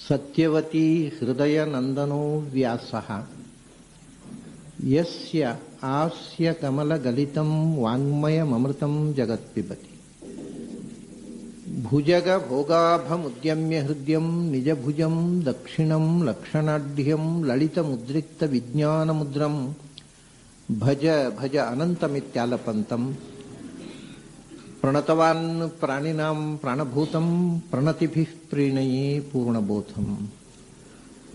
ಸತ್ಯವತಿ ಹೃದಯ ನಂದನೋ ವ್ಯಾಸಃ ಯಸ್ಯ ಆಸ್ಯ ಕಮಲಗಲಿತಂ ವಾಂಗ್ಮಯಮೃತಂ ಜಗತ್ಪಿಬತಿ ಭುಜಗ ಭೋಗಾಭಮುದ್ಯಮ್ಯ ಹೃದಯಂ ನಿಜಭುಜಂ ದಕ್ಷಿಣಂ ಲಕ್ಷಣಾಢ್ಯಂ ಲಲಿತಮುದ್ರಿಕ್ತ ವಿಜ್ಞಾನಮುದ್ರಂ ಭಜ ಭಜ ಅನಂತಮಿತ್ಯಾಲಪಂತಂ ಪ್ರಣತವಾನ್ ಪ್ರಾಣಿನಾಂ ಪ್ರಾಣಭೂತಂ ಪ್ರಣತಿಭಿಃ ಪ್ರೀಣಯೇ ಪೂರ್ಣಬೋಧಂ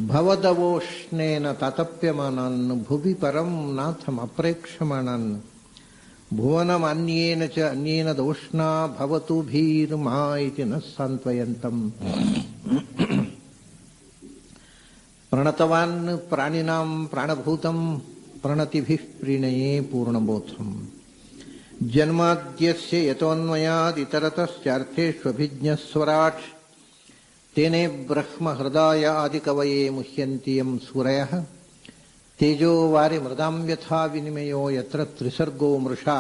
ಭವದವೋಷ್ಣೇನ ತಾತಪ್ಯಮಾನಾನ್ ಭುವಿ ಪರಂ ನಾಥಮಪ್ರೇಕ್ಷಮಾಣಾನ್ ಭುವನಮನ್ಯೇನ ಚ ಅನ್ಯೇನ ದೋಷ್ಣಾ ಭವತು ಭೀರ್ಮಾ ಇತಿ ನ ಸಾಂತ್ವಯಂತಂ ಪ್ರಣತವಾನ್ ಪ್ರಾಣಿನಾಂ ಪ್ರಾಣಭೂತಂ ಪ್ರಣತಿಭಿಃ ಪ್ರೀಣಯೇ ಪೂರ್ಣಬೋಧಂ ಜನ್ಮಾದ್ಯಸ್ಯ ಯತೋನ್ಮಯಾದಿತರತಶ್ಚಾರ್ಥೇಷ್ವಭಿಜ್ಞಸ್ವರಾಟ್ ತೇನೇ ಬ್ರಹ್ಮ ಹೃದಯ ಆದಿಕವಯೇ ಮುಹ್ಯಂತಿ ಯಂ ಸೂರಯಃ ತೇಜೋ ವಾರಿ ಮೃದಾಂ ಯಥಾ ವಿನಿಮಯೋ ಯತ್ರ ತ್ರಿಸರ್ಗೋ ಮೃಷಾ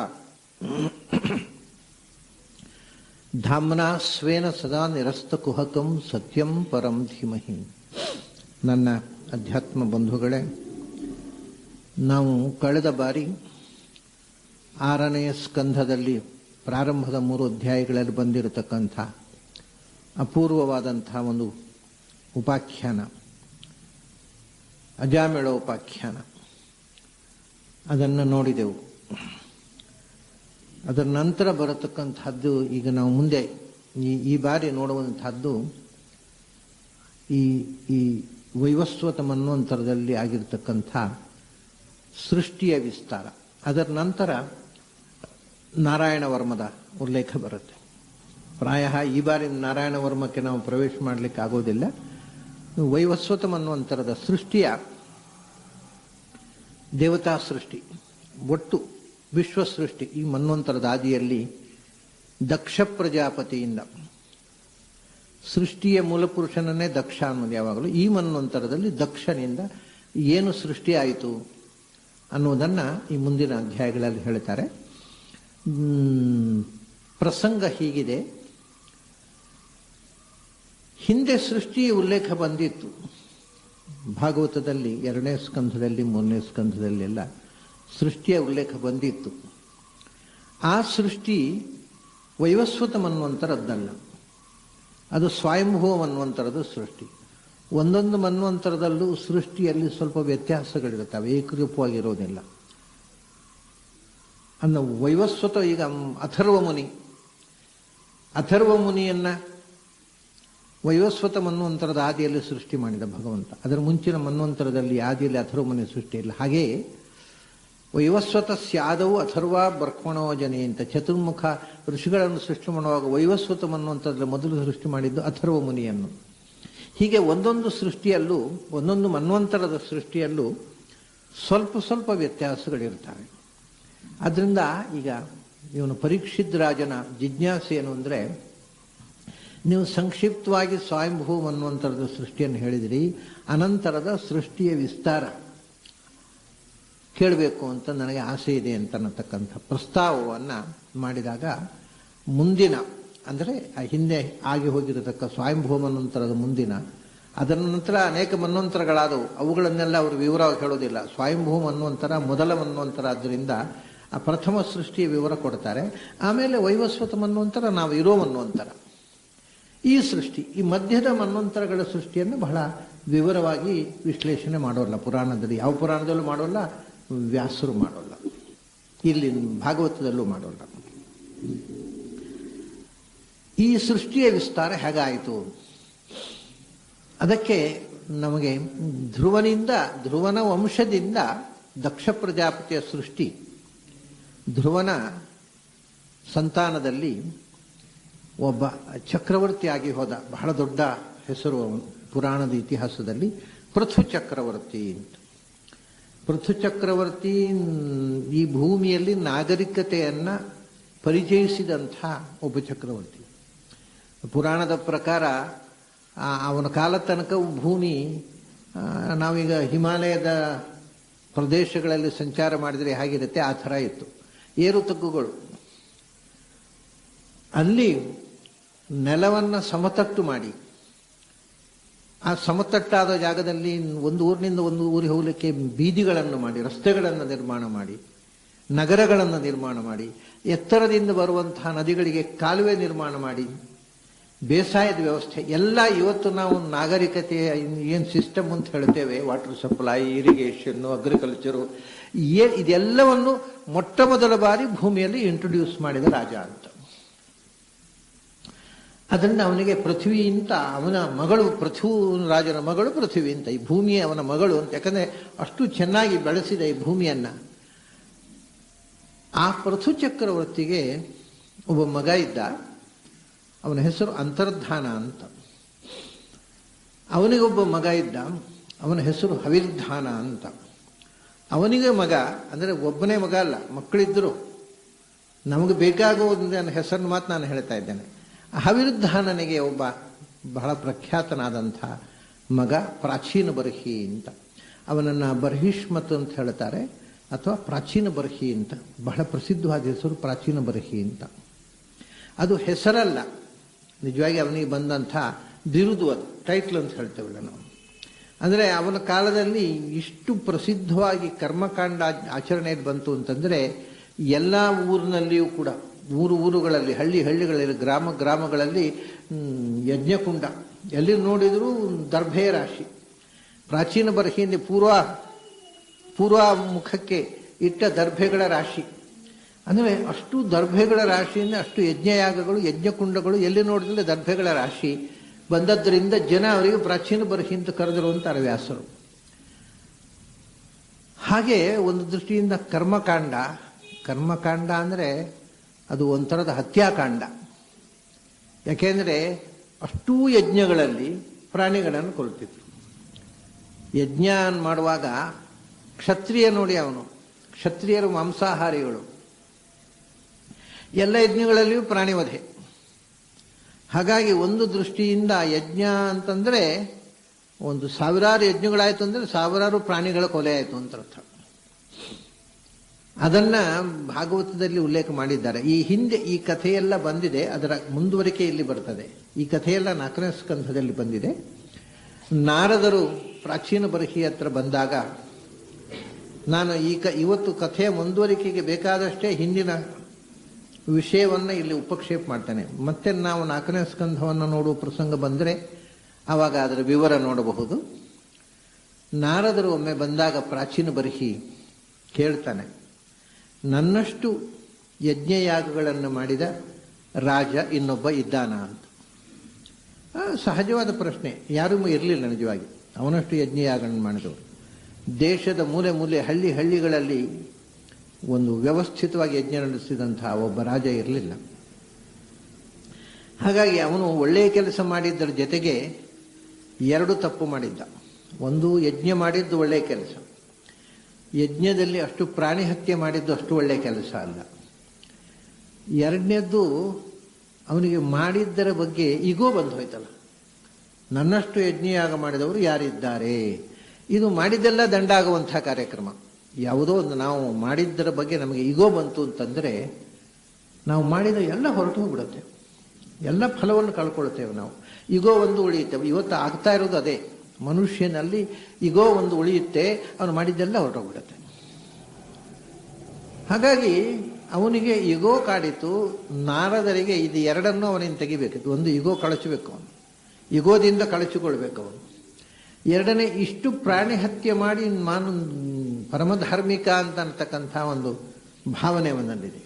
ಧಾಮ್ನಾ ಸ್ವೇನ ಸದಾ ನಿರಸ್ತಕುಹಕಂ ಸತ್ಯಂ ಪರಂ ಧೀಮಹಿ. ನನ್ನ ಅಧ್ಯಾತ್ಮ ಬಂಧುಗಳೇ, ನಾವು ಕಳೆದ ಬಾರಿ 6ನೆಯ ಸ್ಕಂಧದಲ್ಲಿ ಪ್ರಾರಂಭದ 3 ಅಧ್ಯಾಯಗಳಲ್ಲಿ ಬಂದಿರತಕ್ಕಂಥ ಅಪೂರ್ವವಾದಂಥ ಒಂದು ಉಪಾಖ್ಯಾನ, ಅಜಾಮೇಳ ಉಪಾಖ್ಯಾನ, ಅದನ್ನು ನೋಡಿದೆವು. ಅದರ ನಂತರ ಬರತಕ್ಕಂಥದ್ದು ಈಗ ನಾವು ಮುಂದೆ ಈ ಬಾರಿ ನೋಡುವಂಥದ್ದು ಈ ವೈವಸ್ವತ ಮನ್ವಂತರದಲ್ಲಿ ಆಗಿರ್ತಕ್ಕಂಥ ಸೃಷ್ಟಿಯ ವಿಸ್ತಾರ. ಅದರ ನಂತರ ನಾರಾಯಣ ವರ್ಮದ ಉಲ್ಲೇಖ ಬರುತ್ತೆ. ಪ್ರಾಯ ಈ ಬಾರಿ ನಾರಾಯಣ ವರ್ಮಕ್ಕೆ ನಾವು ಪ್ರವೇಶ ಮಾಡಲಿಕ್ಕೆ ಆಗೋದಿಲ್ಲ. ವೈವಸ್ವತ ಮನ್ವಂತರದ ಸೃಷ್ಟಿಯ ದೇವತಾ ಸೃಷ್ಟಿ, ಒಟ್ಟು ವಿಶ್ವ ಸೃಷ್ಟಿ ಈ ಮನ್ವಂತರದ ಆದಿಯಲ್ಲಿ ದಕ್ಷ ಪ್ರಜಾಪತಿಯಿಂದ, ಸೃಷ್ಟಿಯ ಮೂಲಪುರುಷನನ್ನೇ ದಕ್ಷ ಅನ್ನೋದು ಯಾವಾಗಲೂ, ಈ ಮನ್ವಂತರದಲ್ಲಿ ದಕ್ಷನಿಂದ ಏನು ಸೃಷ್ಟಿ ಆಯಿತು ಅನ್ನೋದನ್ನು ಈ ಮುಂದಿನ ಅಧ್ಯಾಯಗಳಲ್ಲಿ ಹೇಳ್ತಾರೆ. ಪ್ರಸಂಗ ಹೀಗಿದೆ. ಹಿಂದೆ ಸೃಷ್ಟಿಯ ಉಲ್ಲೇಖ ಬಂದಿತ್ತು ಭಾಗವತದಲ್ಲಿ, 2ನೇ ಸ್ಕಂಧದಲ್ಲಿ, 3ನೇ ಸ್ಕಂಧದಲ್ಲೆಲ್ಲ ಸೃಷ್ಟಿಯ ಉಲ್ಲೇಖ ಬಂದಿತ್ತು. ಆ ಸೃಷ್ಟಿ ವೈವಸ್ವತ ಮನ್ವಂತರದ್ದಲ್ಲ, ಅದು ಸ್ವಯಂಭೂ ಮನ್ವಂತರದ ಸೃಷ್ಟಿ. ಒಂದೊಂದು ಮನ್ವಂತರದಲ್ಲೂ ಸೃಷ್ಟಿಯಲ್ಲಿ ಸ್ವಲ್ಪ ವ್ಯತ್ಯಾಸಗಳಿರುತ್ತವೆ, ಏಕರೂಪವಾಗಿರೋದಿಲ್ಲ. ಅನ್ನೋ ವೈವಸ್ವತ, ಈಗ ಅಥರ್ವ ಮುನಿಯನ್ನ ವೈವಸ್ವತ ಮನ್ವಂತರದ ಆದಿಯಲ್ಲಿ ಸೃಷ್ಟಿ ಮಾಡಿದ ಭಗವಂತ. ಅದರ ಮುಂಚಿನ ಮನ್ವಂತರದಲ್ಲಿ ಆದಿಯಲ್ಲಿ ಅಥರ್ವ ಮುನಿ ಸೃಷ್ಟಿ ಇಲ್ಲ. ಹಾಗೆಯೇ ವೈವಸ್ವತ ಸ್ಯಾದವು ಅಥರ್ವ ಬ್ರಹ್ಮಣೋ ಜನೆ ಅಂತ ಚತುರ್ಮುಖ ಋಷಿಗಳನ್ನು ಸೃಷ್ಟಿ ಮಾಡುವಾಗ ವೈವಸ್ವತ ಮನ್ವಂತರದಲ್ಲಿ ಮೊದಲು ಸೃಷ್ಟಿ ಮಾಡಿದ್ದು ಅಥರ್ವ ಮುನಿಯನ್ನು. ಹೀಗೆ ಒಂದೊಂದು ಸೃಷ್ಟಿಯಲ್ಲೂ, ಒಂದೊಂದು ಮನ್ವಂತರದ ಸೃಷ್ಟಿಯಲ್ಲೂ ಸ್ವಲ್ಪ ಸ್ವಲ್ಪ ವ್ಯತ್ಯಾಸಗಳಿರ್ತವೆ. ಆದ್ದರಿಂದ ಈಗ ಇವನು ಪರೀಕ್ಷಿತ್ ರಾಜನ ಜಿಜ್ಞಾಸೆ ಏನು ಅಂದರೆ, ನೀವು ಸಂಕ್ಷಿಪ್ತವಾಗಿ ಸ್ವಯಂಭೂ ಮನ್ವಂತರದ ಸೃಷ್ಟಿಯನ್ನು ಹೇಳಿದಿರಿ, ಅನಂತರದ ಸೃಷ್ಟಿಯ ವಿಸ್ತಾರ ಕೇಳಬೇಕು ಅಂತ ನನಗೆ ಆಸೆ ಇದೆ ಅಂತ ಅನ್ನತಕ್ಕಂಥ ಪ್ರಸ್ತಾವವನ್ನು ಮಾಡಿದಾಗ, ಮುಂದಿನ ಅಂದರೆ ಹಿಂದೆ ಆಗಿ ಹೋಗಿರತಕ್ಕ ಸ್ವಯಂಭೂ ಮನ್ವಂತರದ ಮುಂದಿನ, ಅದರ ನಂತರ ಅನೇಕ ಮನ್ವಂತರಗಳಾದವು, ಅವುಗಳನ್ನೆಲ್ಲ ಅವರು ವಿವರವಾಗಿ ಹೇಳೋದಿಲ್ಲ. ಸ್ವಯಂಭೂ ಮನ್ವಂತರ ಮೊದಲ ಮನ್ವಂತರ, ಆದ್ದರಿಂದ ಆ ಪ್ರಥಮ ಸೃಷ್ಟಿಯ ವಿವರ ಕೊಡ್ತಾರೆ. ಆಮೇಲೆ ವೈವಸ್ವತ ಮನ್ವಂತರ, ನಾವು ಇರೋ ಮನ್ವಂತರ, ಈ ಸೃಷ್ಟಿ, ಈ ಮಧ್ಯದ ಮನ್ವಂತರಗಳ ಸೃಷ್ಟಿಯನ್ನು ಬಹಳ ವಿವರವಾಗಿ ವಿಶ್ಲೇಷಣೆ ಮಾಡೋಲ್ಲ ಪುರಾಣದಲ್ಲಿ. ಯಾವ ಪುರಾಣದಲ್ಲೂ ಮಾಡೋಲ್ಲ, ವ್ಯಾಸರು ಮಾಡೋಲ್ಲ, ಇಲ್ಲಿ ಭಾಗವತದಲ್ಲೂ ಮಾಡೋಲ್ಲ. ಈ ಸೃಷ್ಟಿಯ ವಿಸ್ತಾರ ಹೇಗಾಯಿತು, ಅದಕ್ಕೆ ನಮಗೆ ಧ್ರುವನ ವಂಶದಿಂದ ದಕ್ಷ ಪ್ರಜಾಪತಿಯ ಸೃಷ್ಟಿ, ಧ್ರುವನ ಸಂತಾನದಲ್ಲಿ ಒಬ್ಬ ಚಕ್ರವರ್ತಿಯಾಗಿ ಹೋದ, ಬಹಳ ದೊಡ್ಡ ಹೆಸರು ಅವನು ಪುರಾಣದ ಇತಿಹಾಸದಲ್ಲಿ, ಪೃಥು ಚಕ್ರವರ್ತಿ ಅಂತ. ಪೃಥು ಚಕ್ರವರ್ತಿ ಈ ಭೂಮಿಯಲ್ಲಿ ನಾಗರಿಕತೆಯನ್ನು ಪರಿಚಯಿಸಿದಂಥ ಒಬ್ಬ ಚಕ್ರವರ್ತಿ. ಪುರಾಣದ ಪ್ರಕಾರ ಅವನ ಕಾಲ ತನಕ ಭೂಮಿ, ನಾವೀಗ ಹಿಮಾಲಯದ ಪ್ರದೇಶಗಳಲ್ಲಿ ಸಂಚಾರ ಮಾಡಿದರೆ ಹೇಗಿರುತ್ತೆ ಆ ಥರ ಇತ್ತು, ಏರು ತಗ್ಗುಗಳು. ಅಲ್ಲಿ ನೆಲವನ್ನು ಸಮತಟ್ಟು ಮಾಡಿ ಆ ಸಮತಟ್ಟಾದ ಜಾಗದಲ್ಲಿ ಒಂದು ಊರಿನಿಂದ ಒಂದು ಊರಿಗೆ ಹೋಗಲಿಕ್ಕೆ ಬೀದಿಗಳನ್ನು ಮಾಡಿ, ರಸ್ತೆಗಳನ್ನು ನಿರ್ಮಾಣ ಮಾಡಿ, ನಗರಗಳನ್ನು ನಿರ್ಮಾಣ ಮಾಡಿ, ಎತ್ತರದಿಂದ ಬರುವಂತಹ ನದಿಗಳಿಗೆ ಕಾಲುವೆ ನಿರ್ಮಾಣ ಮಾಡಿ, ಬೇಸಾಯದ ವ್ಯವಸ್ಥೆ ಎಲ್ಲ ಇವತ್ತು ನಾವು ನಾಗರಿಕತೆಯ ಏನು ಸಿಸ್ಟಮ್ ಅಂತ ಹೇಳ್ತೇವೆ, ವಾಟರ್ ಸಪ್ಲೈ, ಇರಿಗೇಷನ್ನು, ಅಗ್ರಿಕಲ್ಚರು, ಇದೆಲ್ಲವನ್ನು ಮೊಟ್ಟ ಮೊದಲ ಬಾರಿ ಭೂಮಿಯಲ್ಲಿ ಇಂಟ್ರೊಡ್ಯೂಸ್ ಮಾಡಿದ ರಾಜ ಅಂತ. ಅದನ್ನು ಅವನಿಗೆ ಪೃಥ್ವಿ ಅಂತ, ಅವನ ಮಗಳು ಪೃಥು ರಾಜನ ಮಗಳು ಪೃಥ್ವಿ ಅಂತ, ಈ ಭೂಮಿಯೇ ಅವನ ಮಗಳು ಅಂತ. ಯಾಕಂದ್ರೆ ಅಷ್ಟು ಚೆನ್ನಾಗಿ ಬೆಳೆಸಿದ ಈ ಭೂಮಿಯನ್ನ. ಆ ಪೃಥು ಚಕ್ರವರ್ತಿಗೆ ಒಬ್ಬ ಮಗ ಇದ್ದ, ಅವನ ಹೆಸರು ಅಂತರ್ಧಾನ ಅಂತ. ಅವನಿಗೊಬ್ಬ ಮಗ ಇದ್ದ, ಅವನ ಹೆಸರು ಹವಿರ್ಧಾನ ಅಂತ. ಅವನಿಗೆ ಮಗ ಅಂದರೆ ಒಬ್ಬನೇ ಮಗ ಅಲ್ಲ, ಮಕ್ಕಳಿದ್ದರು. ನಮಗೆ ಬೇಕಾಗುವ ಒಂದು ಹೆಸರನ್ನು ಮಾತ್ರ ನಾನು ಹೇಳ್ತಾ ಇದ್ದೇನೆ. ಹವಿರ್ಧಾನನಿಗೆ ಒಬ್ಬ ಬಹಳ ಪ್ರಖ್ಯಾತನಾದಂಥ ಮಗ ಪ್ರಾಚೀನ ಬರ್ಹಿ ಅಂತ. ಅವನನ್ನು ಬರ್ಹಿಷ್ಮತ್ ಅಂತ ಹೇಳ್ತಾರೆ, ಅಥವಾ ಪ್ರಾಚೀನ ಬರ್ಹಿ ಅಂತ. ಬಹಳ ಪ್ರಸಿದ್ಧವಾದ ಹೆಸರು ಪ್ರಾಚೀನ ಬರ್ಹಿ ಅಂತ. ಅದು ಹೆಸರಲ್ಲ, ನಿಜವಾಗಿ ಅವನಿಗೆ ಬಂದಂಥ ಬಿರುದು, ಅದು ಟೈಟ್ಲ್ ಅಂತ ಹೇಳ್ತೇವಲ್ಲ ನಾವು. ಅಂದರೆ ಅವನ ಕಾಲದಲ್ಲಿ ಇಷ್ಟು ಪ್ರಸಿದ್ಧವಾಗಿ ಕರ್ಮಕಾಂಡ ಆಚರಣೆಯಲ್ಲಿ ಬಂತು ಅಂತಂದರೆ, ಎಲ್ಲ ಊರಿನಲ್ಲಿಯೂ ಕೂಡ, ಊರುಗಳಲ್ಲಿ, ಹಳ್ಳಿಗಳಲ್ಲಿ, ಗ್ರಾಮಗಳಲ್ಲಿ ಯಜ್ಞಕುಂಡ, ಎಲ್ಲಿ ನೋಡಿದರೂ ದರ್ಭೆಯ ರಾಶಿ. ಪ್ರಾಚೀನ ಬರ್ಹಿಯಿಂದ ಪೂರ್ವ ಮುಖಕ್ಕೆ ಇಟ್ಟ ದರ್ಭೆಗಳ ರಾಶಿ. ಅಂದರೆ ಅಷ್ಟು ದರ್ಭೆಗಳ ರಾಶಿಯಿಂದ ಅಷ್ಟು ಯಜ್ಞಯಾಗಗಳು, ಯಜ್ಞಕುಂಡಗಳು, ಎಲ್ಲಿ ನೋಡಿದ್ರೆ ದರ್ಭೆಗಳ ರಾಶಿ ಬಂದದ್ದರಿಂದ ಜನ ಅವರಿಗೆ ಪ್ರಾಚೀನ ಬರ್ಹಿ ಅಂತ ಕರೆದರು ಅಂತಾರೆ ವ್ಯಾಸರು. ಹಾಗೆ ಒಂದು ದೃಷ್ಟಿಯಿಂದ ಕರ್ಮಕಾಂಡ ಅಂದರೆ ಅದು ಒಂಥರದ ಹತ್ಯಾಕಾಂಡ. ಯಾಕೆಂದರೆ ಅಷ್ಟೂ ಯಜ್ಞಗಳಲ್ಲಿ ಪ್ರಾಣಿಗಳನ್ನು ಕೊಲ್ತಿದ್ರು. ಯಜ್ಞ ಮಾಡುವಾಗ ಕ್ಷತ್ರಿಯ ನೋಡಿ, ಅವನು ಕ್ಷತ್ರಿಯರು ಮಾಂಸಾಹಾರಿಗಳು. ಎಲ್ಲ ಯಜ್ಞಗಳಲ್ಲಿಯೂ ಪ್ರಾಣಿವಧೆ. ಹಾಗಾಗಿ ಒಂದು ದೃಷ್ಟಿಯಿಂದ ಯಜ್ಞ ಅಂತಂದರೆ ಒಂದು ಸಾವಿರಾರು ಯಜ್ಞಗಳಾಯಿತು ಅಂದರೆ ಸಾವಿರಾರು ಪ್ರಾಣಿಗಳ ಕೊಲೆ ಆಯಿತು ಅಂತ ಅರ್ಥ. ಅದನ್ನ ಭಾಗವತದಲ್ಲಿ ಉಲ್ಲೇಖ ಮಾಡಿದ್ದಾರೆ. ಈ ಹಿಂದೆ ಈ ಕಥೆಯೆಲ್ಲ ಬಂದಿದೆ, ಅದರ ಮುಂದುವರಿಕೆ ಇಲ್ಲಿ ಬರ್ತದೆ. ಈ ಕಥೆಯೆಲ್ಲ 4ನೇ ಸ್ಕಂಧದಲ್ಲಿ ಬಂದಿದೆ. ನಾರದರು ಪ್ರಾಚೀನ ಬರ್ಹಿ ಹತ್ರ ಬಂದಾಗ, ನಾನು ಇವತ್ತು ಕಥೆಯ ಮುಂದುವರಿಕೆಗೆ ಬೇಕಾದಷ್ಟೇ ಹಿಂದಿನ ವಿಷಯವನ್ನು ಇಲ್ಲಿ ಉಪಕ್ಷೇಪ ಮಾಡ್ತೇನೆ. ಮತ್ತೆ ನಾವು 4ನೇ ಸ್ಕಂಧವನ್ನು ನೋಡುವ ಪ್ರಸಂಗ ಬಂದರೆ ಆವಾಗ ಅದರ ವಿವರ ನೋಡಬಹುದು. ನಾರದರು ಒಮ್ಮೆ ಬಂದಾಗ ಪ್ರಾಚೀನ ಬರ್ಹಿ ಕೇಳ್ತಾನೆ, ನನ್ನಷ್ಟು ಯಜ್ಞಯಾಗಗಳನ್ನು ಮಾಡಿದ ರಾಜ ಇನ್ನೊಬ್ಬ ಇದ್ದಾನ ಅಂತ. ಸಹಜವಾದ ಪ್ರಶ್ನೆ, ಯಾರೂ ಇರಲಿಲ್ಲ ನಿಜವಾಗಿ ಅವನಷ್ಟು ಯಜ್ಞಯಾಗಗಳನ್ನು ಮಾಡಿದವರು. ದೇಶದ ಮೂಲೆ ಹಳ್ಳಿಗಳಲ್ಲಿ ಒಂದು ವ್ಯವಸ್ಥಿತವಾಗಿ ಯಜ್ಞ ನಡೆಸಿದಂತಹ ಒಬ್ಬ ರಾಜ ಇರಲಿಲ್ಲ. ಹಾಗಾಗಿ ಅವನು ಒಳ್ಳೆಯ ಕೆಲಸ ಮಾಡಿದ್ದರ ಜೊತೆಗೆ 2 ತಪ್ಪು ಮಾಡಿದ್ದ. ಒಂದು, ಯಜ್ಞ ಮಾಡಿದ್ದು ಒಳ್ಳೆಯ ಕೆಲಸ, ಯಜ್ಞದಲ್ಲಿ ಅಷ್ಟು ಪ್ರಾಣಿ ಹತ್ಯೆ ಮಾಡಿದ್ದು ಅಷ್ಟು ಒಳ್ಳೆಯ ಕೆಲಸ ಅಲ್ಲ. 2ನೇದ್ದು, ಅವನಿಗೆ ಮಾಡಿದ್ದರ ಬಗ್ಗೆ ಈಗೋ ಬಂದು ಹೋಯ್ತಲ್ಲ, ನನ್ನಷ್ಟು ಯಜ್ಞಯಾಗ ಮಾಡಿದವರು ಯಾರಿದ್ದಾರೆ. ಇದು ಮಾಡಿದ್ದೆಲ್ಲ ದಂಡ ಆಗುವಂಥ ಕಾರ್ಯಕ್ರಮ. ಯಾವುದೋ ಒಂದು ನಾವು ಮಾಡಿದ್ದರ ಬಗ್ಗೆ ನಮಗೆ ಈಗೋ ಬಂತು ಅಂತಂದರೆ ನಾವು ಮಾಡಿದ ಎಲ್ಲ ಹೊರಟು ಹೋಗ್ಬಿಡುತ್ತೆ, ಎಲ್ಲ ಫಲವನ್ನು ಕಳ್ಕೊಳ್ತೇವೆ ನಾವು. ಈಗೋ ಒಂದು ಉಳಿಯುತ್ತೆ. ಇವತ್ತು ಆಗ್ತಾ ಇರೋದು ಅದೇ. ಮನುಷ್ಯನಲ್ಲಿ ಈಗೋ ಒಂದು ಉಳಿಯುತ್ತೆ, ಅವನು ಮಾಡಿದ್ದೆಲ್ಲ ಹೊರಟೋಗ್ಬಿಡುತ್ತೆ. ಹಾಗಾಗಿ ಅವನಿಗೆ ಈಗೋ ಕಾಡಿತು. ನಾರದರಿಗೆ ಇದು 2ನ್ನೂ ಅವನಿಂದ ತೆಗಿಬೇಕಿತ್ತು. ಒಂದು, ಈಗೋ ಕಳಚಬೇಕು, ಅವನು ಈಗೋದಿಂದ ಕಳಚಿಕೊಳ್ಬೇಕು ಅವನು. 2ನೇ, ಇಷ್ಟು ಪ್ರಾಣಿ ಹತ್ಯೆ ಮಾಡಿ ನಾನು ಪರಮಧಾರ್ಮಿಕ ಅಂತ ಅಂತಕ್ಕಂಥ ಒಂದು ಭಾವನೆ ಅವನಲ್ಲಿದೆ.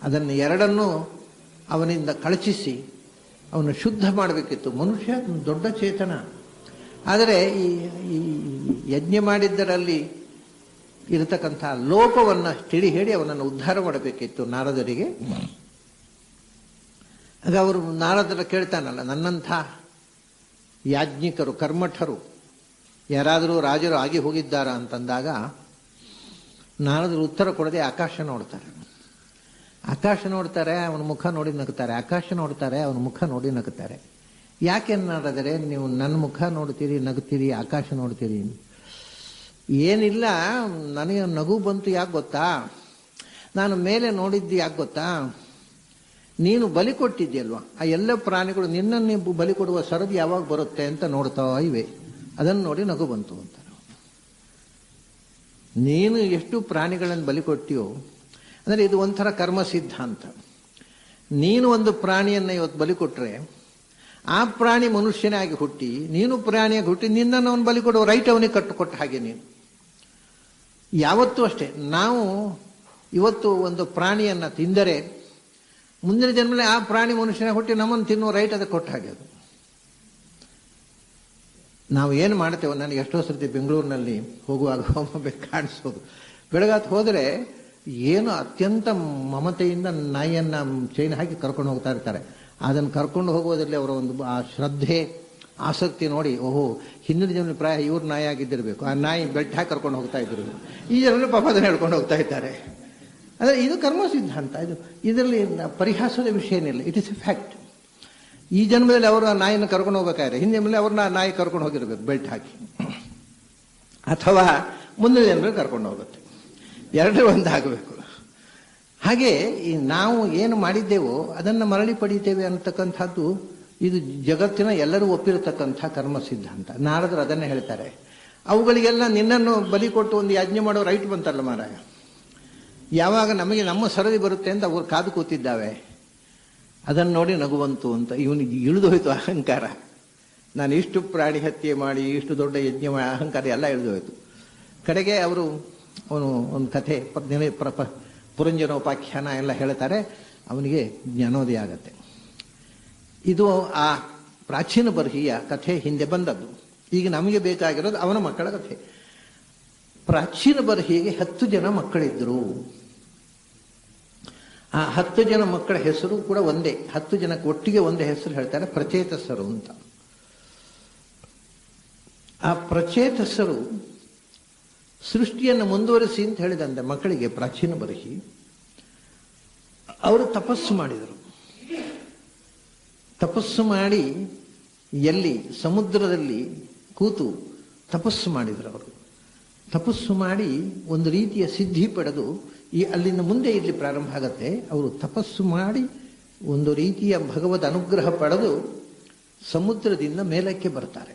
ಅದನ್ನು 2ನ್ನೂ ಅವನಿಂದ ಕಳಚಿಸಿ ಅವನು ಶುದ್ಧ ಮಾಡಬೇಕಿತ್ತು. ಮನುಷ್ಯ ದೊಡ್ಡ ಚೇತನ. ಆದರೆ ಈ ಯಜ್ಞ ಮಾಡಿದ್ದರಲ್ಲಿ ಇರತಕ್ಕಂಥ ಲೋಪವನ್ನು ತಿಳಿ ಹೇಳಿ ಅವನನ್ನು ಉದ್ಧಾರ ಮಾಡಬೇಕಿತ್ತು ನಾರದರಿಗೆ. ಆಗ ಅವರು ನಾರದರ ಕೇಳ್ತಾನಲ್ಲ, ನನ್ನಂಥ ಯಾಜ್ಞಿಕರು, ಕರ್ಮಠರು ಯಾರಾದರೂ ರಾಜರು ಆಗಿ ಹೋಗಿದ್ದಾರಾ ಅಂತಂದಾಗ ನಾರದರು ಉತ್ತರ ಕೊಡದೆ ಆಕಾಶ ನೋಡ್ತಾರೆ. ಅವನ ಮುಖ ನೋಡಿ ನಗುತ್ತಾರೆ. ಆಕಾಶ ನೋಡ್ತಾರೆ, ಅವನ ಮುಖ ನೋಡಿ ನಗುತ್ತಾರೆ. ಯಾಕೆ ನಾರದರೆ ನೀವು ನನ್ನ ಮುಖ ನೋಡ್ತೀರಿ, ನಗುತ್ತೀರಿ, ಆಕಾಶ ನೋಡ್ತೀರಿ? ಏನಿಲ್ಲ, ನನಗೆ ನಗು ಬಂತು. ಯಾಕೆ ಗೊತ್ತಾ? ನಾನು ಮೇಲೆ ನೋಡಿದ್ದು ಯಾಕೆ ಗೊತ್ತಾ? ನೀನು ಬಲಿ ಕೊಟ್ಟಿದ್ಯಲ್ವ, ಆ ಎಲ್ಲ ಪ್ರಾಣಿಗಳು ನಿನ್ನನ್ನೇ ಬಲಿ ಕೊಡುವ ಸರದಿ ಯಾವಾಗ ಬರುತ್ತೆ ಅಂತ ನೋಡ್ತಾ ಇವೆ. ಅದನ್ನು ನೋಡಿ ನಗು ಬಂತು ಅಂತ. ನೀನು ಎಷ್ಟು ಪ್ರಾಣಿಗಳನ್ನು ಬಲಿ ಕೊಟ್ಟಿಯೋ, ಅಂದರೆ ಇದು ಒಂಥರ ಕರ್ಮ ಸಿದ್ಧಾಂತ. ನೀನು ಒಂದು ಪ್ರಾಣಿಯನ್ನು ಇವತ್ತು ಬಲಿ ಕೊಟ್ಟರೆ ಆ ಪ್ರಾಣಿ ಮನುಷ್ಯನಾಗಿ ಹುಟ್ಟಿ, ನೀನು ಪ್ರಾಣಿಯಾಗಿ ಹುಟ್ಟಿ, ನಿನ್ನನ್ನು ಅವನು ಬಲಿ ಕೊಡುವ ರೈಟ್ ಅವನಿಗೆ ಕಟ್ಟುಕೊಟ್ಟ ಹಾಗೆ ನೀನು. ಯಾವತ್ತೂ ಅಷ್ಟೇ, ನಾವು ಇವತ್ತು ಒಂದು ಪ್ರಾಣಿಯನ್ನು ತಿಂದರೆ ಮುಂದಿನ ಜನ್ಮದಲ್ಲಿ ಆ ಪ್ರಾಣಿ ಮನುಷ್ಯನಾಗಿ ಹುಟ್ಟಿ ನಮ್ಮನ್ನು ತಿನ್ನುವ ರೈಟ್ ಅದಕ್ಕೆ ಕೊಟ್ಟ ಹಾಗೆ ಅದು. ನಾವು ಏನು ಮಾಡ್ತೇವೆ, ನನಗೆ ಎಷ್ಟೋ ಸರ್ತಿ ಬೆಂಗಳೂರಿನಲ್ಲಿ ಹೋಗುವಾಗ ಒಮ್ಮೆ ಕಾಣಿಸೋದು, ಬೆಳಗಾತ್ ಹೋದರೆ ಏನು ಅತ್ಯಂತ ಮಮತೆಯಿಂದ ನಾಯಿಯನ್ನು ಚೈನ್ ಹಾಕಿ ಕರ್ಕೊಂಡು ಹೋಗ್ತಾ ಇರ್ತಾರೆ. ಅದನ್ನು ಕರ್ಕೊಂಡು ಹೋಗೋದ್ರಲ್ಲಿ ಅವರ ಒಂದು ಆ ಶ್ರದ್ಧೆ ಆಸಕ್ತಿ ನೋಡಿ, ಓಹೋ ಹಿಂದಿನ ಜನ ಪ್ರಾಯ ಇವ್ರು ನಾಯಿ ಆಗಿದ್ದಿರಬೇಕು, ಆ ನಾಯಿ ಬೆಲ್ಟ್ ಹಾಕಿ ಕರ್ಕೊಂಡು ಹೋಗ್ತಾ ಇದ್ರು. ಈ ಜನರು ಪಾಪ ಅದನ್ನು ಹೇಳ್ಕೊಂಡು ಹೋಗ್ತಾ ಇದ್ದಾರೆ. ಅಂದರೆ ಇದು ಕರ್ಮ ಸಿದ್ಧಾಂತ. ಇದರಲ್ಲಿ ಪರಿಹಾಸದ ವಿಷಯ ಏನಿಲ್ಲ, ಇಟ್ ಇಸ್ ಎ ಫ್ಯಾಕ್ಟ್. ಈ ಜನ್ಮದಲ್ಲಿ ಅವರು ಆ ನಾಯಿನ ಕರ್ಕೊಂಡು ಹೋಗ್ಬೇಕಾದ್ರೆ ಹಿಂದಿನ ಮೇಲೆ ಅವ್ರನ್ನ ನಾಯಿ ಕರ್ಕೊಂಡು ಹೋಗಿರ್ಬೇಕು ಬೆಲ್ಟ್ ಹಾಕಿ, ಅಥವಾ ಮುಂದಿನ ಜನರಲ್ಲಿ ಕರ್ಕೊಂಡು ಹೋಗುತ್ತೆ. ಎರಡೇ ಒಂದಾಗಬೇಕು. ಹಾಗೆ ಈ ನಾವು ಏನು ಮಾಡಿದ್ದೇವೋ ಅದನ್ನು ಮರಳಿ ಪಡೀತೇವೆ ಅಂತಕ್ಕಂಥದ್ದು ಇದು ಜಗತ್ತಿನ ಎಲ್ಲರೂ ಒಪ್ಪಿರತಕ್ಕಂಥ ಕರ್ಮ ಸಿದ್ಧಾಂತ. ನಾರದರು ಅದನ್ನೇ ಹೇಳ್ತಾರೆ. ಅವುಗಳಿಗೆಲ್ಲ ನಿನ್ನನ್ನು ಬಲಿ ಕೊಟ್ಟು ಒಂದು ಯಜ್ಞ ಮಾಡೋ ರೈಟ್ ಬಂತಲ್ಲ ಮಾರಾಯ, ಯಾವಾಗ ನಮಗೆ ನಮ್ಮ ಸರದಿ ಬರುತ್ತೆ ಅಂತ ಅವ್ರು ಕಾದು ಕೂತಿದ್ದಾವೆ. ಅದನ್ನು ನೋಡಿ ನಗುವಂತು ಅಂತ ಇವನಿಗೆ ಇಳಿದು ಹೋಯ್ತು ಅಹಂಕಾರ. ನಾನು ಇಷ್ಟು ಪ್ರಾಣಿ ಹತ್ಯೆ ಮಾಡಿ ಇಷ್ಟು ದೊಡ್ಡ ಯಜ್ಞ ಮಾಡಿ ಅಹಂಕಾರ ಎಲ್ಲ ಇಳಿದು ಹೋಯ್ತು. ಕಡೆಗೆ ಅವನು ಒಂದು ಕಥೆ ಪುರಂಜನೋಪಾಖ್ಯಾನ ಎಲ್ಲ ಹೇಳ್ತಾರೆ, ಅವನಿಗೆ ಜ್ಞಾನೋದಯ ಆಗತ್ತೆ. ಇದು ಆ ಪ್ರಾಚೀನ ಬರ್ಹಿಯ ಕಥೆ ಹಿಂದೆ ಬಂದದ್ದು. ಈಗ ನಮಗೆ ಬೇಕಾಗಿರೋದು ಅವನ ಮಕ್ಕಳ ಕಥೆ. ಪ್ರಾಚೀನ ಬರ್ಹಿಗೆ 10 ಜನ ಮಕ್ಕಳಿದ್ರು. ಆ 10 ಜನ ಮಕ್ಕಳ ಹೆಸರು ಕೂಡ ಒಂದೇ. 10 ಜನಕ್ಕೆ ಒಟ್ಟಿಗೆ ಒಂದೇ ಹೆಸರು ಹೇಳ್ತಾರೆ, ಪ್ರಚೇತಸರು ಅಂತ. ಆ ಪ್ರಚೇತಸರು ಸೃಷ್ಟಿಯನ್ನು ಮುಂದುವರಿಸಿ ಅಂತ ಹೇಳಿದಂತೆ ಮಕ್ಕಳಿಗೆ ಪ್ರಾಚೀನ ಬರ್ಹಿ. ಅವರು ತಪಸ್ಸು ಮಾಡಿದರು. ತಪಸ್ಸು ಮಾಡಿ ಎಲ್ಲಿ ಸಮುದ್ರದಲ್ಲಿ ಕೂತು ತಪಸ್ಸು ಮಾಡಿದರು. ಅವರು ತಪಸ್ಸು ಮಾಡಿ ಒಂದು ರೀತಿಯ ಸಿದ್ಧಿ ಪಡೆದು ಅಲ್ಲಿಂದ ಮುಂದೆ ಇಲ್ಲಿ ಪ್ರಾರಂಭ ಆಗತ್ತೆ. ಅವರು ತಪಸ್ಸು ಮಾಡಿ ಒಂದು ರೀತಿಯ ಭಗವದ್ ಅನುಗ್ರಹ ಪಡೆದು ಸಮುದ್ರದಿಂದ ಮೇಲಕ್ಕೆ ಬರ್ತಾರೆ.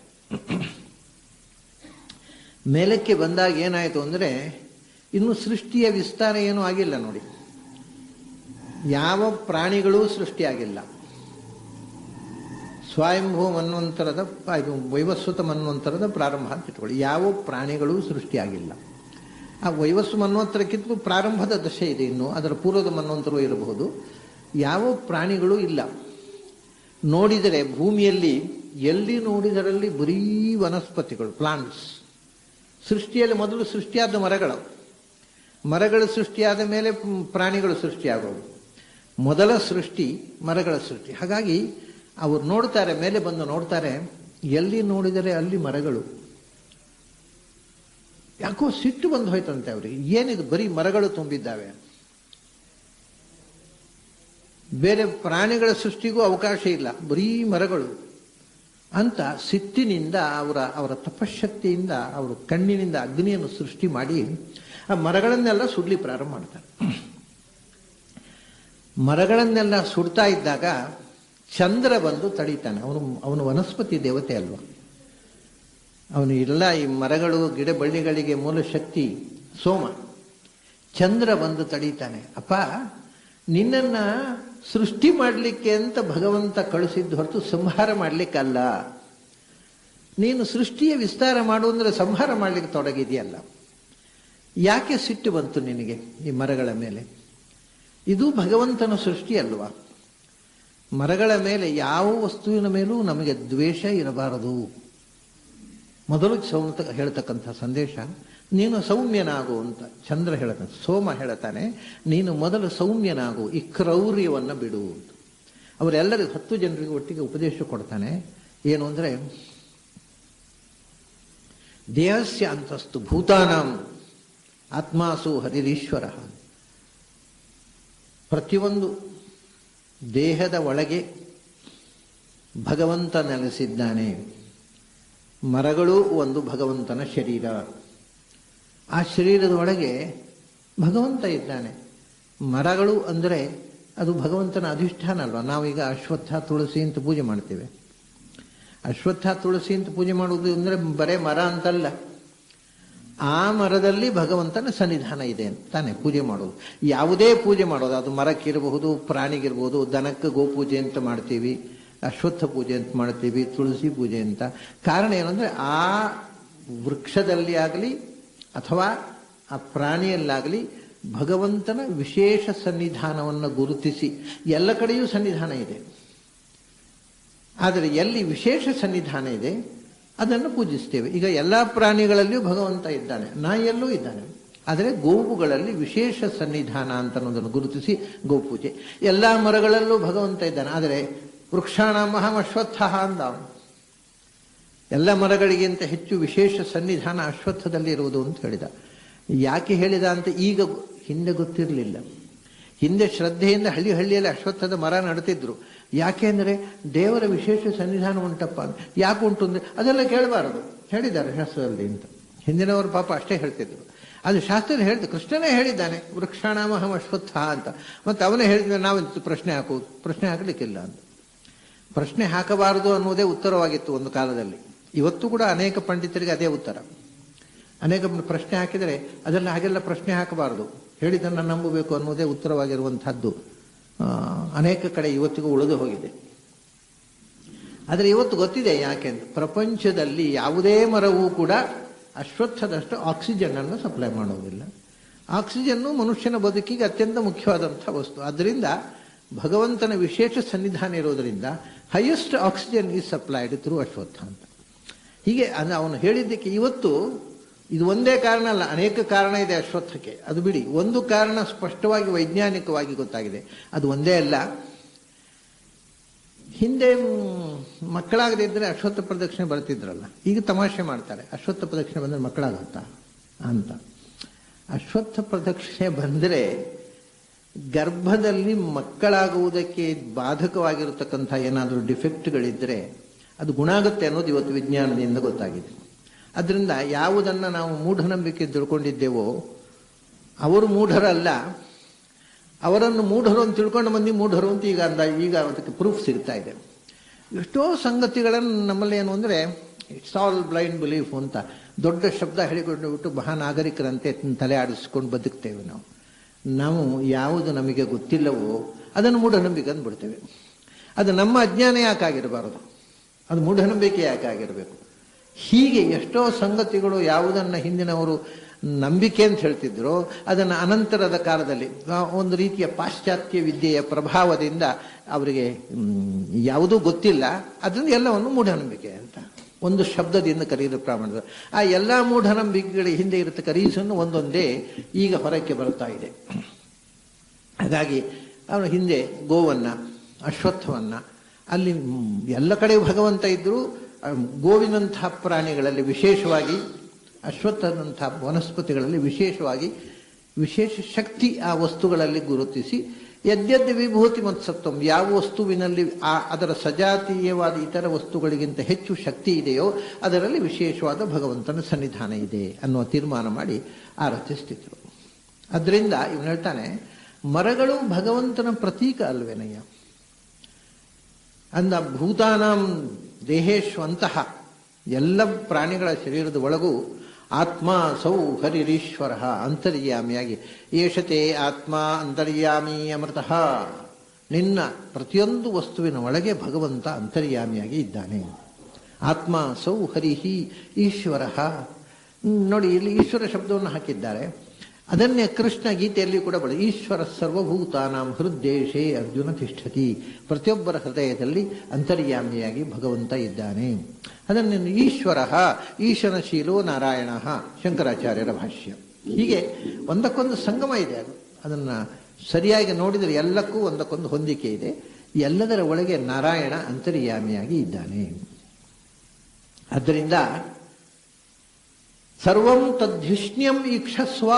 ಮೇಲಕ್ಕೆ ಬಂದಾಗ ಏನಾಯಿತು ಅಂದರೆ, ಇನ್ನು ಸೃಷ್ಟಿಯ ವಿಸ್ತಾರ ಏನೂ ಆಗಿಲ್ಲ ನೋಡಿ. ಯಾವ ಪ್ರಾಣಿಗಳೂ ಸೃಷ್ಟಿಯಾಗಿಲ್ಲ. ಸ್ವಯಂಭೂ ಮನ್ವಂತರದ ವೈವಸ್ವತ ಮನ್ವಂತರದ ಪ್ರಾರಂಭ ಅಂತ ಇಟ್ಕೊಳ್ಳಿ. ಯಾವ ಪ್ರಾಣಿಗಳೂ ಸೃಷ್ಟಿಯಾಗಿಲ್ಲ. ಆ ವೈವಸ್ವ ಮನ್ವಂತರಕ್ಕಿಂತ ಪ್ರಾರಂಭದ ದಶೆ ಇದೆ, ಇನ್ನು ಅದರ ಪೂರ್ವದ ಮನ್ವಂತರವೂ ಇರಬಹುದು. ಯಾವ ಪ್ರಾಣಿಗಳೂ ಇಲ್ಲ. ನೋಡಿದರೆ ಭೂಮಿಯಲ್ಲಿ ಎಲ್ಲಿ ನೋಡಿದರಲ್ಲಿ ಬರೀ ವನಸ್ಪತಿಗಳು, ಪ್ಲಾಂಟ್ಸ್. ಸೃಷ್ಟಿಯಲ್ಲಿ ಮೊದಲು ಸೃಷ್ಟಿಯಾದ ಮರಗಳು ಸೃಷ್ಟಿಯಾದ ಮೇಲೆ ಪ್ರಾಣಿಗಳು ಸೃಷ್ಟಿಯಾಗೋದು. ಮೊದಲ ಸೃಷ್ಟಿ ಮರಗಳ ಸೃಷ್ಟಿ. ಹಾಗಾಗಿ ಅವರು ನೋಡ್ತಾರೆ, ಮೇಲೆ ಬಂದು ನೋಡ್ತಾರೆ, ಎಲ್ಲಿ ನೋಡಿದರೆ ಅಲ್ಲಿ ಮರಗಳು. ಯಾಕೋ ಸಿಟ್ಟು ಬಂದು ಹೋಯ್ತಂತೆ ಅವ್ರಿಗೆ, ಏನಿದು ಬರೀ ಮರಗಳು ತುಂಬಿದ್ದಾವೆ, ಬೇರೆ ಪ್ರಾಣಿಗಳ ಸೃಷ್ಟಿಗೂ ಅವಕಾಶ ಇಲ್ಲ, ಬರೀ ಮರಗಳು ಅಂತ ಸಿಟ್ಟಿನಿಂದ ಅವರ ತಪಶಕ್ತಿಯಿಂದ ಅವರು ಕಣ್ಣಿನಿಂದ ಅಗ್ನಿಯನ್ನು ಸೃಷ್ಟಿ ಮಾಡಿ ಆ ಮರಗಳನ್ನೆಲ್ಲ ಸುಡ್ಲಿ ಪ್ರಾರಂಭ ಮಾಡ್ತಾರೆ. ಮರಗಳನ್ನೆಲ್ಲ ಸುಡ್ತಾ ಇದ್ದಾಗ ಚಂದ್ರ ಬಂದು ತಡೀತಾನೆ. ಅವನು ವನಸ್ಪತಿ ದೇವತೆ ಅಲ್ವಾ, ಅವನು ಎಲ್ಲ ಈ ಮರಗಳು ಗಿಡ ಬಳ್ಳಿಗಳಿಗೆ ಮೂಲ ಶಕ್ತಿ ಸೋಮ. ಚಂದ್ರ ಬಂದು ತಡೀತಾನೆ. ಅಪ್ಪ, ನಿನ್ನನ್ನ ಸೃಷ್ಟಿ ಮಾಡಲಿಕ್ಕೆ ಅಂತ ಭಗವಂತ ಕಳಿಸಿದ್ದು ಹೊರತು ಸಂಹಾರ ಮಾಡಲಿಕ್ಕಲ್ಲ. ನೀನು ಸೃಷ್ಟಿಯ ವಿಸ್ತಾರ ಮಾಡು ಅಂದರೆ ಸಂಹಾರ ಮಾಡಲಿಕ್ಕೆ ತೊಡಗಿದೆಯಲ್ಲ. ಯಾಕೆ ಸಿಟ್ಟು ಬಂತು ನಿನಗೆ ಈ ಮರಗಳ ಮೇಲೆ? ಇದು ಭಗವಂತನ ಸೃಷ್ಟಿ ಅಲ್ವಾ. ಮರಗಳ ಮೇಲೆ ಯಾವ ವಸ್ತುವಿನ ಮೇಲೂ ನಮಗೆ ದ್ವೇಷ ಇರಬಾರದು. ಮೊದಲು ಹೇಳ್ತಕ್ಕಂಥ ಸಂದೇಶ, ನೀನು ಸೌಮ್ಯನಾಗು ಅಂತ ಚಂದ್ರ ಹೇಳ್ತಾನೆ. ಸೋಮ ಹೇಳ್ತಾನೆ, ನೀನು ಮೊದಲು ಸೌಮ್ಯನಾಗು, ಈ ಕ್ರೌರ್ಯವನ್ನು ಬಿಡು ಅಂತ. ಅವರೆಲ್ಲರಿಗೂ 10 ಜನರಿಗೆ ಒಟ್ಟಿಗೆ ಉಪದೇಶ ಕೊಡ್ತಾನೆ. ಏನು ಅಂದರೆ, ದೇಹಸ್ಯ ಅಂತಸ್ತು ಭೂತಾನಾಂ ಆತ್ಮಾಸು ಹರಿರೀಶ್ವರ. ಪ್ರತಿಯೊಂದು ದೇಹದ ಒಳಗೆ ಭಗವಂತ ನೆಲೆಸಿದ್ದಾನೆ. ಮರಗಳು ಒಂದು ಭಗವಂತನ ಶರೀರ. ಆ ಶರೀರದ ಒಳಗೆ ಭಗವಂತ ಇದ್ದಾನೆ. ಮರಗಳು ಅಂದರೆ ಅದು ಭಗವಂತನ ಅಧಿಷ್ಠಾನ ಅಲ್ವಾ. ನಾವೀಗ ಅಶ್ವತ್ಥ ತುಳಸಿ ಅಂತ ಪೂಜೆ ಮಾಡ್ತೇವೆ. ಅಶ್ವತ್ಥ ತುಳಸಿ ಅಂತ ಪೂಜೆ ಮಾಡುವುದು ಅಂದರೆ ಬರೇ ಮರ ಅಂತಲ್ಲ, ಆ ಮರದಲ್ಲಿ ಭಗವಂತನ ಸನ್ನಿಧಾನ ಇದೆ ಅಂತ ತಾನೇ ಪೂಜೆ ಮಾಡೋದು. ಯಾವುದೇ ಪೂಜೆ ಮಾಡೋದು, ಅದು ಮರಕ್ಕಿರಬಹುದು, ಪ್ರಾಣಿಗಿರ್ಬೋದು. ದನಕ್ಕೆ ಗೋಪೂಜೆ ಅಂತ ಮಾಡ್ತೀವಿ, ಅಶ್ವತ್ಥ ಪೂಜೆ ಅಂತ ಮಾಡ್ತೀವಿ, ತುಳಸಿ ಪೂಜೆ ಅಂತ. ಕಾರಣ ಏನಂದರೆ ಆ ವೃಕ್ಷದಲ್ಲಿ ಆಗಲಿ ಅಥವಾ ಆ ಪ್ರಾಣಿಯಲ್ಲಾಗಲಿ ಭಗವಂತನ ವಿಶೇಷ ಸನ್ನಿಧಾನವನ್ನು ಗುರುತಿಸಿ, ಎಲ್ಲ ಕಡೆಯೂ ಸನ್ನಿಧಾನ ಇದೆ, ಆದರೆ ಎಲ್ಲಿ ವಿಶೇಷ ಸನ್ನಿಧಾನ ಇದೆ ಅದನ್ನು ಪೂಜಿಸ್ತೇವೆ. ಈಗ ಎಲ್ಲ ಪ್ರಾಣಿಗಳಲ್ಲಿಯೂ ಭಗವಂತ ಇದ್ದಾನೆ, ನಾಯಿಯಲ್ಲೂ ಇದ್ದಾನೆ, ಆದರೆ ಗೋವುಗಳಲ್ಲಿ ವಿಶೇಷ ಸನ್ನಿಧಾನ ಅಂತ ಅನ್ನೋದನ್ನು ಗುರುತಿಸಿ ಗೋಪೂಜೆ. ಎಲ್ಲ ಮರಗಳಲ್ಲೂ ಭಗವಂತ ಇದ್ದಾನೆ, ಆದರೆ ವೃಕ್ಷಾಣಾಮಹಂ ಅಶ್ವತ್ಥ ಅಂದ. ಎಲ್ಲ ಮರಗಳಿಗಿಂತ ಹೆಚ್ಚು ವಿಶೇಷ ಸನ್ನಿಧಾನ ಅಶ್ವತ್ಥದಲ್ಲಿ ಇರುವುದು ಅಂತ ಹೇಳಿದ. ಯಾಕೆ ಹೇಳಿದ ಅಂತ ಈಗ ಹಿಂದೆ ಗೊತ್ತಿರಲಿಲ್ಲ. ಹಿಂದೆ ಶ್ರದ್ಧೆಯಿಂದ ಹಳ್ಳಿ ಹಳ್ಳಿಯಲ್ಲಿ ಅಶ್ವತ್ಥದ ಮರ ನಡ್ತಿದ್ರು. ಯಾಕೆ ಅಂದರೆ ದೇವರ ವಿಶೇಷ ಸನ್ನಿಧಾನ ಉಂಟಪ್ಪ ಅಂತ. ಯಾಕೆ ಉಂಟು ಅಂದರೆ ಅದೆಲ್ಲ ಕೇಳಬಾರದು, ಹೇಳಿದ್ದಾರೆ ಶಾಸ್ತ್ರದಲ್ಲಿ ಅಂತ. ಹಿಂದಿನವರು ಪಾಪ ಅಷ್ಟೇ ಹೇಳ್ತಿದ್ರು. ಅದು ಶಾಸ್ತ್ರದಲ್ಲಿ ಹೇಳಿದ, ಕೃಷ್ಣನೇ ಹೇಳಿದ್ದಾನೆ ವೃಕ್ಷಾಣಾಮಹಂ ಅಶ್ವತ್ಥ ಅಂತ. ಮತ್ತು ಅವನೇ ಹೇಳಿದ್ರೆ ನಾವಂತೂ ಪ್ರಶ್ನೆ ಹಾಕಲಿಕ್ಕಿಲ್ಲ ಅಂತ. ಪ್ರಶ್ನೆ ಹಾಕಬಾರದು ಅನ್ನುವುದೇ ಉತ್ತರವಾಗಿತ್ತು ಒಂದು ಕಾಲದಲ್ಲಿ. ಇವತ್ತು ಕೂಡ ಅನೇಕ ಪಂಡಿತರಿಗೆ ಅದೇ ಉತ್ತರ. ಅನೇಕ ಪ್ರಶ್ನೆ ಹಾಕಿದರೆ ಅದೆಲ್ಲ ಹಾಗೆಲ್ಲ ಪ್ರಶ್ನೆ ಹಾಕಬಾರದು, ಹೇಳಿದ್ದನ್ನು ನಂಬಬೇಕು ಅನ್ನೋದೇ ಉತ್ತರವಾಗಿರುವಂತಹದ್ದು ಅನೇಕ ಕಡೆ ಇವತ್ತಿಗೂ ಉಳಿದು ಹೋಗಿದೆ. ಆದರೆ ಇವತ್ತು ಗೊತ್ತಿದೆ ಯಾಕೆಂದ್ರೆ ಪ್ರಪಂಚದಲ್ಲಿ ಯಾವುದೇ ಮರವೂ ಕೂಡ ಅಶ್ವತ್ಥದಷ್ಟು ಆಕ್ಸಿಜನ್ ಅನ್ನು ಸಪ್ಲೈ ಮಾಡೋದಿಲ್ಲ. ಆಕ್ಸಿಜನ್ನು ಮನುಷ್ಯನ ಬದುಕಿಗೆ ಅತ್ಯಂತ ಮುಖ್ಯವಾದಂಥ ವಸ್ತು. ಅದರಿಂದ ಭಗವಂತನ ವಿಶೇಷ ಸನ್ನಿಧಾನ ಇರೋದರಿಂದ highest oxygen is supplied through Ashwattha ಅಂತ. ಹೀಗೆ ಅವನು ಹೇಳಿದ್ದಕ್ಕೆ ಇವತ್ತು ಇದು ಒಂದೇ ಕಾರಣ ಅಲ್ಲ, ಅನೇಕ ಕಾರಣ ಇದೆ ಅಶ್ವತ್ಥಕ್ಕೆ. ಅದು ಬಿಡಿ, ಒಂದು ಕಾರಣ ಸ್ಪಷ್ಟವಾಗಿ ವೈಜ್ಞಾನಿಕವಾಗಿ ಗೊತ್ತಾಗಿದೆ. ಅದು ಒಂದೇ ಅಲ್ಲ, ಹಿಂದೆ ಮಕ್ಕಳಾಗದೇ ಇದ್ದರೆ ಅಶ್ವತ್ಥ ಪ್ರದಕ್ಷಿಣೆ ಬರ್ತಿದ್ರಲ್ಲ, ಈಗ ತಮಾಷೆ ಮಾಡ್ತಾರೆ ಅಶ್ವತ್ಥ ಪ್ರದಕ್ಷಿಣೆ ಬಂದರೆ ಮಕ್ಕಳಾಗತ್ತಾ ಅಂತ. ಅಶ್ವತ್ಥ ಪ್ರದಕ್ಷಿಣೆ ಬಂದರೆ ಗರ್ಭದಲ್ಲಿ ಮಕ್ಕಳಾಗುವುದಕ್ಕೆ ಬಾಧಕವಾಗಿರತಕ್ಕಂಥ ಏನಾದರೂ ಡಿಫೆಕ್ಟ್ಗಳಿದ್ದರೆ ಅದು ಗುಣ ಆಗುತ್ತೆ ಅನ್ನೋದು ಇವತ್ತು ವಿಜ್ಞಾನದಿಂದ ಗೊತ್ತಾಗಿದೆ. ಅದರಿಂದ ಯಾವುದನ್ನು ನಾವು ಮೂಢನಂಬಿಕೆ ತಿಳ್ಕೊಂಡಿದ್ದೇವೋ ಅವರು ಮೂಢರಲ್ಲ, ಅವರನ್ನು ಮೂಢರು ಅಂತ ತಿಳ್ಕೊಂಡು ಮಂದಿ ಮೂಢರು ಅಂತ ಈಗ ಅದಕ್ಕೆ ಪ್ರೂಫ್ ಸಿಗ್ತಾ ಇದೆ. ಎಷ್ಟೋ ಸಂಗತಿಗಳನ್ನು ನಮ್ಮಲ್ಲಿ ಏನು ಅಂದರೆ ಇಟ್ಸ್ ಆಲ್ ಬ್ಲೈಂಡ್ ಬಿಲೀಫ್ ಅಂತ ದೊಡ್ಡ ಶಬ್ದ ಹೇಳಿಕೊಂಡು ಬಿಟ್ಟು ಮಹಾನಾಗರಿಕರಂತೆ ತಲೆ ಆಡಿಸ್ಕೊಂಡು ಬದುಕ್ತೇವೆ. ನಾವು ಯಾವುದು ನಮಗೆ ಗೊತ್ತಿಲ್ಲವೋ ಅದನ್ನು ಮೂಢನಂಬಿಕೆ ಅಂದ್ಬಿಡ್ತೇವೆ. ಅದು ನಮ್ಮ ಅಜ್ಞಾನ ಯಾಕಾಗಿರಬಾರದು, ಅದು ಮೂಢನಂಬಿಕೆ ಯಾಕಾಗಿರಬೇಕು. ಹೀಗೆ ಎಷ್ಟೋ ಸಂಗತಿಗಳು ಯಾವುದನ್ನು ಹಿಂದಿನವರು ನಂಬಿಕೆ ಅಂತ ಹೇಳ್ತಿದ್ರು ಅದನ್ನು ಅನಂತರದ ಕಾಲದಲ್ಲಿ ಒಂದು ರೀತಿಯ ಪಾಶ್ಚಾತ್ಯ ವಿದ್ಯೆಯ ಪ್ರಭಾವದಿಂದ ಅವರಿಗೆ ಯಾವುದೂ ಗೊತ್ತಿಲ್ಲ, ಅದರಿಂದ ಎಲ್ಲವನ್ನು ಮೂಢನಂಬಿಕೆ ಅಂತ ಒಂದು ಶಬ್ದದಿಂದ ಕರೆಯುವ ಪ್ರಮಾಣದ ಆ ಎಲ್ಲ ಮೂಢನಂಬಿಕೆಗಳ ಹಿಂದೆ ಇರತಕ್ಕ ರೀಸನ್ನು ಒಂದೊಂದೇ ಈಗ ಹೊರಕ್ಕೆ ಬರ್ತಾ ಇದೆ. ಹಾಗಾಗಿ ಅವನು ಹಿಂದೆ ಗೋವನ್ನು, ಅಶ್ವತ್ಥವನ್ನು, ಅಲ್ಲಿ ಎಲ್ಲ ಕಡೆ ಭಗವಂತ ಇದ್ದರೂ ಗೋವಿನಂಥ ಪ್ರಾಣಿಗಳಲ್ಲಿ ವಿಶೇಷವಾಗಿ, ಅಶ್ವತ್ಥದಂಥ ವನಸ್ಪತಿಗಳಲ್ಲಿ ವಿಶೇಷವಾಗಿ ವಿಶೇಷ ಶಕ್ತಿ ಆ ವಸ್ತುಗಳಲ್ಲಿ ಗುರುತಿಸಿ ಯದ್ಯದ್ ವಿಭೂತಿ ಮತ್ಸತ್ವಂ, ಯಾವ ವಸ್ತುವಿನಲ್ಲಿ ಅದರ ಸಜಾತೀಯವಾದ ಇತರ ವಸ್ತುಗಳಿಗಿಂತ ಹೆಚ್ಚು ಶಕ್ತಿ ಇದೆಯೋ ಅದರಲ್ಲಿ ವಿಶೇಷವಾದ ಭಗವಂತನ ಸನ್ನಿಧಾನ ಇದೆ ಅನ್ನುವ ತೀರ್ಮಾನ ಮಾಡಿ ಆರಾಧಿಸ್ತಿದ್ರು. ಅದರಿಂದ ಇವನು ಹೇಳ್ತಾನೆ, ಮರಗಳು ಭಗವಂತನ ಪ್ರತೀಕ ಅಲ್ವೇನಯ್ಯ ಅಂದ. ಭೂತಾನಾಂ ದೇಹೇಶ್ವಂತಹ, ಎಲ್ಲ ಪ್ರಾಣಿಗಳ ಶರೀರದ ಒಳಗೂ ಆತ್ಮ ಸೌ ಹರಿರೀಶ್ವರ ಅಂತರ್ಯಾಮಿಯಾಗಿ, ಏಷತೆ ಆತ್ಮ ಅಂತರ್ಯಾಮಿ ಅಮೃತಃ, ನಿನ್ನ ಪ್ರತಿಯೊಂದು ವಸ್ತುವಿನ ಒಳಗೆ ಭಗವಂತ ಅಂತರ್ಯಾಮಿಯಾಗಿ ಇದ್ದಾನೆ. ಆತ್ಮ ಸೌ ಹರಿಹಿ ಈಶ್ವರ. ನೋಡಿ, ಇಲ್ಲಿ ಈಶ್ವರ ಶಬ್ದವನ್ನು ಹಾಕಿದ್ದಾರೆ. ಅದನ್ನೇ ಕೃಷ್ಣ ಗೀತೆಯಲ್ಲಿ ಕೂಡ ಬಡ ಈಶ್ವರ ಸರ್ವಭೂತಾನಾಂ ಹೃದ್ದೇಶೇ ಅರ್ಜುನ ತಿಷ್ಠತಿ, ಪ್ರತಿಯೊಬ್ಬರ ಹೃದಯದಲ್ಲಿ ಅಂತರ್ಯಾಮಿಯಾಗಿ ಭಗವಂತ ಇದ್ದಾನೆ. ಅದನ್ನು ಈಶ್ವರ ಈಶನಶೀಲೋ ನಾರಾಯಣ, ಶಂಕರಾಚಾರ್ಯರ ಭಾಷ್ಯ. ಹೀಗೆ ಒಂದಕ್ಕೊಂದು ಸಂಗಮ ಇದೆ. ಅದನ್ನು ಸರಿಯಾಗಿ ನೋಡಿದರೆ ಎಲ್ಲಕ್ಕೂ ಒಂದಕ್ಕೊಂದು ಹೊಂದಿಕೆ ಇದೆ. ಎಲ್ಲದರ ಒಳಗೆ ನಾರಾಯಣ ಅಂತರ್ಯಾಮಿಯಾಗಿ ಇದ್ದಾನೆ. ಆದ್ದರಿಂದ ಸರ್ವಂ ತದ್ಧಿಷ್ಣ್ಯಂ ಈಕ್ಷಸ್ವ,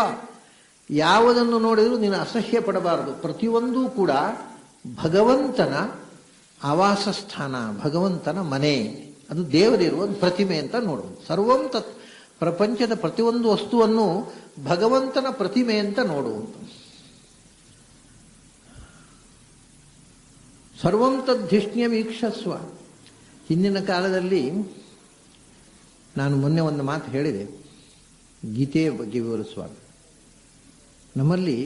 ಯಾವುದನ್ನು ನೋಡಿದರೂ ನೀನು ಅಸಹ್ಯ ಪಡಬಾರದು. ಪ್ರತಿಯೊಂದೂ ಕೂಡ ಭಗವಂತನ ಆವಾಸ ಸ್ಥಾನ, ಭಗವಂತನ ಮನೆ, ಅದು ದೇವರಿರುವ ಪ್ರತಿಮೆ ಅಂತ ನೋಡುವುದು. ಸರ್ವಂ ತತ್, ಪ್ರಪಂಚದ ಪ್ರತಿಯೊಂದು ವಸ್ತುವನ್ನು ಭಗವಂತನ ಪ್ರತಿಮೆ ಅಂತ ನೋಡುವುದು. ಸರ್ವಂ ತದ್ಧಿಷ್ಣ್ಯ ವೀಕ್ಷಸ್ವ. ಹಿಂದಿನ ಕಾಲದಲ್ಲಿ ನಾನು ಮೊನ್ನೆ ಒಂದು ಮಾತು ಹೇಳಿದೆ, ಗೀತೆಯ ಬಗ್ಗೆ ವಿವರಿಸುವಾಗ, ನಮ್ಮಲ್ಲಿ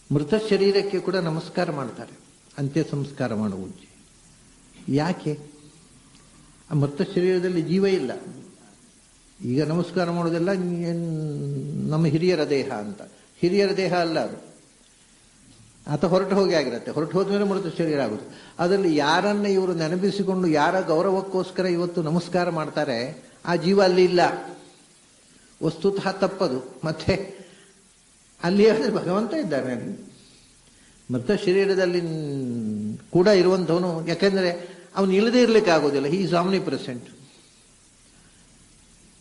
ಮೃತ ಶರೀರಕ್ಕೆ ಕೂಡ ನಮಸ್ಕಾರ ಮಾಡ್ತಾರೆ ಅಂತ್ಯ ಸಂಸ್ಕಾರ ಮಾಡುವುದು. ಯಾಕೆ? ಆ ಮೃತ ಶರೀರದಲ್ಲಿ ಜೀವ ಇಲ್ಲ. ಈಗ ನಮಸ್ಕಾರ ಮಾಡೋದೆಲ್ಲ ನಮ್ಮ ಹಿರಿಯರ ದೇಹ ಅಂತ. ಹಿರಿಯರ ದೇಹ ಅಲ್ಲ ಅದು, ಆತ ಹೊರಟು ಹೋಗಿ ಆಗಿರುತ್ತೆ. ಹೊರಟು ಹೋದ್ಮೇಲೆ ಮೃತ ಶರೀರ ಆಗುತ್ತೆ. ಅದರಲ್ಲಿ ಯಾರನ್ನ ಇವರು ನೆನಪಿಸಿಕೊಂಡು ಯಾರ ಗೌರವಕ್ಕೋಸ್ಕರ ಇವತ್ತು ನಮಸ್ಕಾರ ಮಾಡ್ತಾರೆ, ಆ ಜೀವ ಅಲ್ಲಿ ಇಲ್ಲ. ವಸ್ತುತಃ ತಪ್ಪದು. ಮತ್ತೆ ಅಲ್ಲಿ ಭಗವಂತ ಇದ್ದಾನೆ ಅಲ್ಲಿ. ಮೃತ ಶರೀರದಲ್ಲಿ ಕೂಡ ಇರುವಂಥವನು, ಯಾಕೆಂದರೆ ಅವನು ಇಲ್ಲದೆ ಇರಲಿಕ್ಕೆ ಆಗೋದಿಲ್ಲ. ಹಿ ಈಸ್ ಆಮ್ನಿ ಪ್ರೆಸೆಂಟ್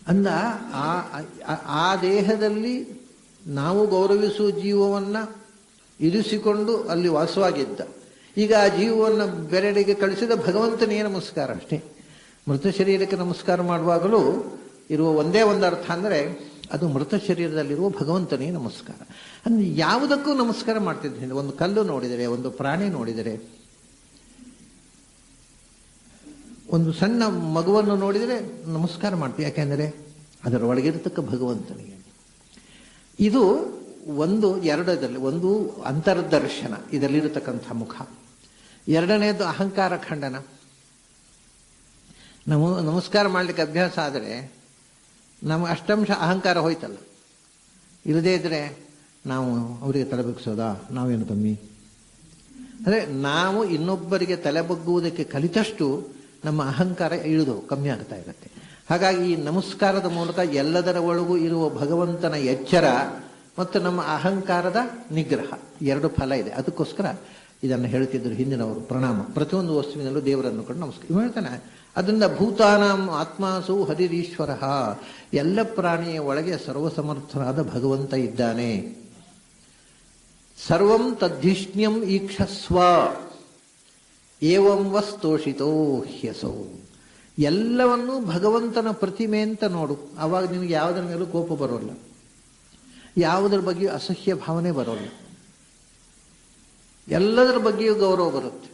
ಅಂದ. ಆ ದೇಹದಲ್ಲಿ ನಾವು ಗೌರವಿಸುವ ಜೀವವನ್ನ ಇರಿಸಿಕೊಂಡು ಅಲ್ಲಿ ವಾಸವಾಗಿದ್ದ. ಈಗ ಆ ಜೀವವನ್ನು ಬೇರೆಡೆಗೆ ಕಳಿಸಿದ ಭಗವಂತನಿಗೆ ನಮಸ್ಕಾರ ಅಷ್ಟೇ. ಮೃತ ಶರೀರಕ್ಕೆ ನಮಸ್ಕಾರ ಮಾಡುವಾಗಲೂ ಇರುವ ಒಂದೇ ಒಂದು ಅರ್ಥ ಅಂದರೆ ಅದು ಮೃತ ಶರೀರದಲ್ಲಿರುವ ಭಗವಂತನಿಗೆ ನಮಸ್ಕಾರ. ಅಂದ್ರೆ ಯಾವುದಕ್ಕೂ ನಮಸ್ಕಾರ ಮಾಡ್ತಿದ್ದೀನಿ. ಒಂದು ಕಲ್ಲು ನೋಡಿದರೆ, ಒಂದು ಪ್ರಾಣಿ ನೋಡಿದರೆ, ಒಂದು ಸಣ್ಣ ಮಗುವನ್ನು ನೋಡಿದರೆ ನಮಸ್ಕಾರ ಮಾಡ್ತೀವಿ. ಯಾಕೆಂದರೆ ಅದರ ಒಳಗಿರತಕ್ಕ ಭಗವಂತನಿಗೆ. ಇದು ಒಂದು ಎರಡರಲ್ಲಿ, ಒಂದು ಅಂತರ್ದರ್ಶನ, ಇದರಲ್ಲಿರತಕ್ಕಂಥ ಮುಖ. ಎರಡನೇದು ಅಹಂಕಾರ ಖಂಡನ. ನಾವು ನಮಸ್ಕಾರ ಮಾಡಲಿಕ್ಕೆ ಅಭ್ಯಾಸ ಆದರೆ ನಮಗೆ ಅಷ್ಟಂಶ ಅಹಂಕಾರ ಹೋಯ್ತಲ್ಲ. ಇಲ್ಲದೇ ಇದ್ರೆ ನಾವು ಅವರಿಗೆ ತಲೆ ಬಗ್ಗಿಸೋದಾ, ನಾವೇನು ಕಮ್ಮಿ? ಅಂದರೆ ನಾವು ಇನ್ನೊಬ್ಬರಿಗೆ ತಲೆ ಬಗ್ಗುವುದಕ್ಕೆ ಕಲಿತಷ್ಟು ನಮ್ಮ ಅಹಂಕಾರ ಇಳಿದು ಕಮ್ಮಿ ಆಗ್ತಾ ಇರುತ್ತೆ. ಹಾಗಾಗಿ ಈ ನಮಸ್ಕಾರದ ಮೂಲಕ ಎಲ್ಲದರ ಒಳಗೂ ಇರುವ ಭಗವಂತನ ಎಚ್ಚರ ಮತ್ತು ನಮ್ಮ ಅಹಂಕಾರದ ನಿಗ್ರಹ, ಎರಡು ಫಲ ಇದೆ. ಅದಕ್ಕೋಸ್ಕರ ಇದನ್ನು ಹೇಳ್ತಿದ್ರು ಹಿಂದಿನವರು. ಪ್ರಣಾಮ, ಪ್ರತಿಯೊಂದು ವಸ್ತುವಿನಲ್ಲೂ ದೇವರನ್ನು ಕಂಡು ನಮಸ್ಕಾರ ಹೇಳ್ತಾನೆ. ಅದರಿಂದ ಭೂತಾನಾಂ ಆತ್ಮಾಸು ಹರಿರೀಶ್ವರ, ಎಲ್ಲ ಪ್ರಾಣಿಯ ಒಳಗೆ ಸರ್ವಸಮರ್ಥನಾದ ಭಗವಂತ ಇದ್ದಾನೆ. ಸರ್ವಂ ತದ್ಧಿಷ್ಣ್ಯಂ ಈಕ್ಷಸ್ವ ಏವಂ ವಸ್ತೋಷಿತೋ ಹ್ಯಸೌ. ಎಲ್ಲವನ್ನೂ ಭಗವಂತನ ಪ್ರತಿಮೆ ಅಂತ ನೋಡು. ಆವಾಗ ನಿನಗೆ ಯಾವುದರ ಮೇಲೂ ಕೋಪ ಬರೋಲ್ಲ, ಯಾವುದರ ಬಗ್ಗೆಯೂ ಅಸಹ್ಯ ಭಾವನೆ ಬರೋಲ್ಲ, ಎಲ್ಲದರ ಬಗ್ಗೆಯೂ ಗೌರವ ಬರುತ್ತೆ.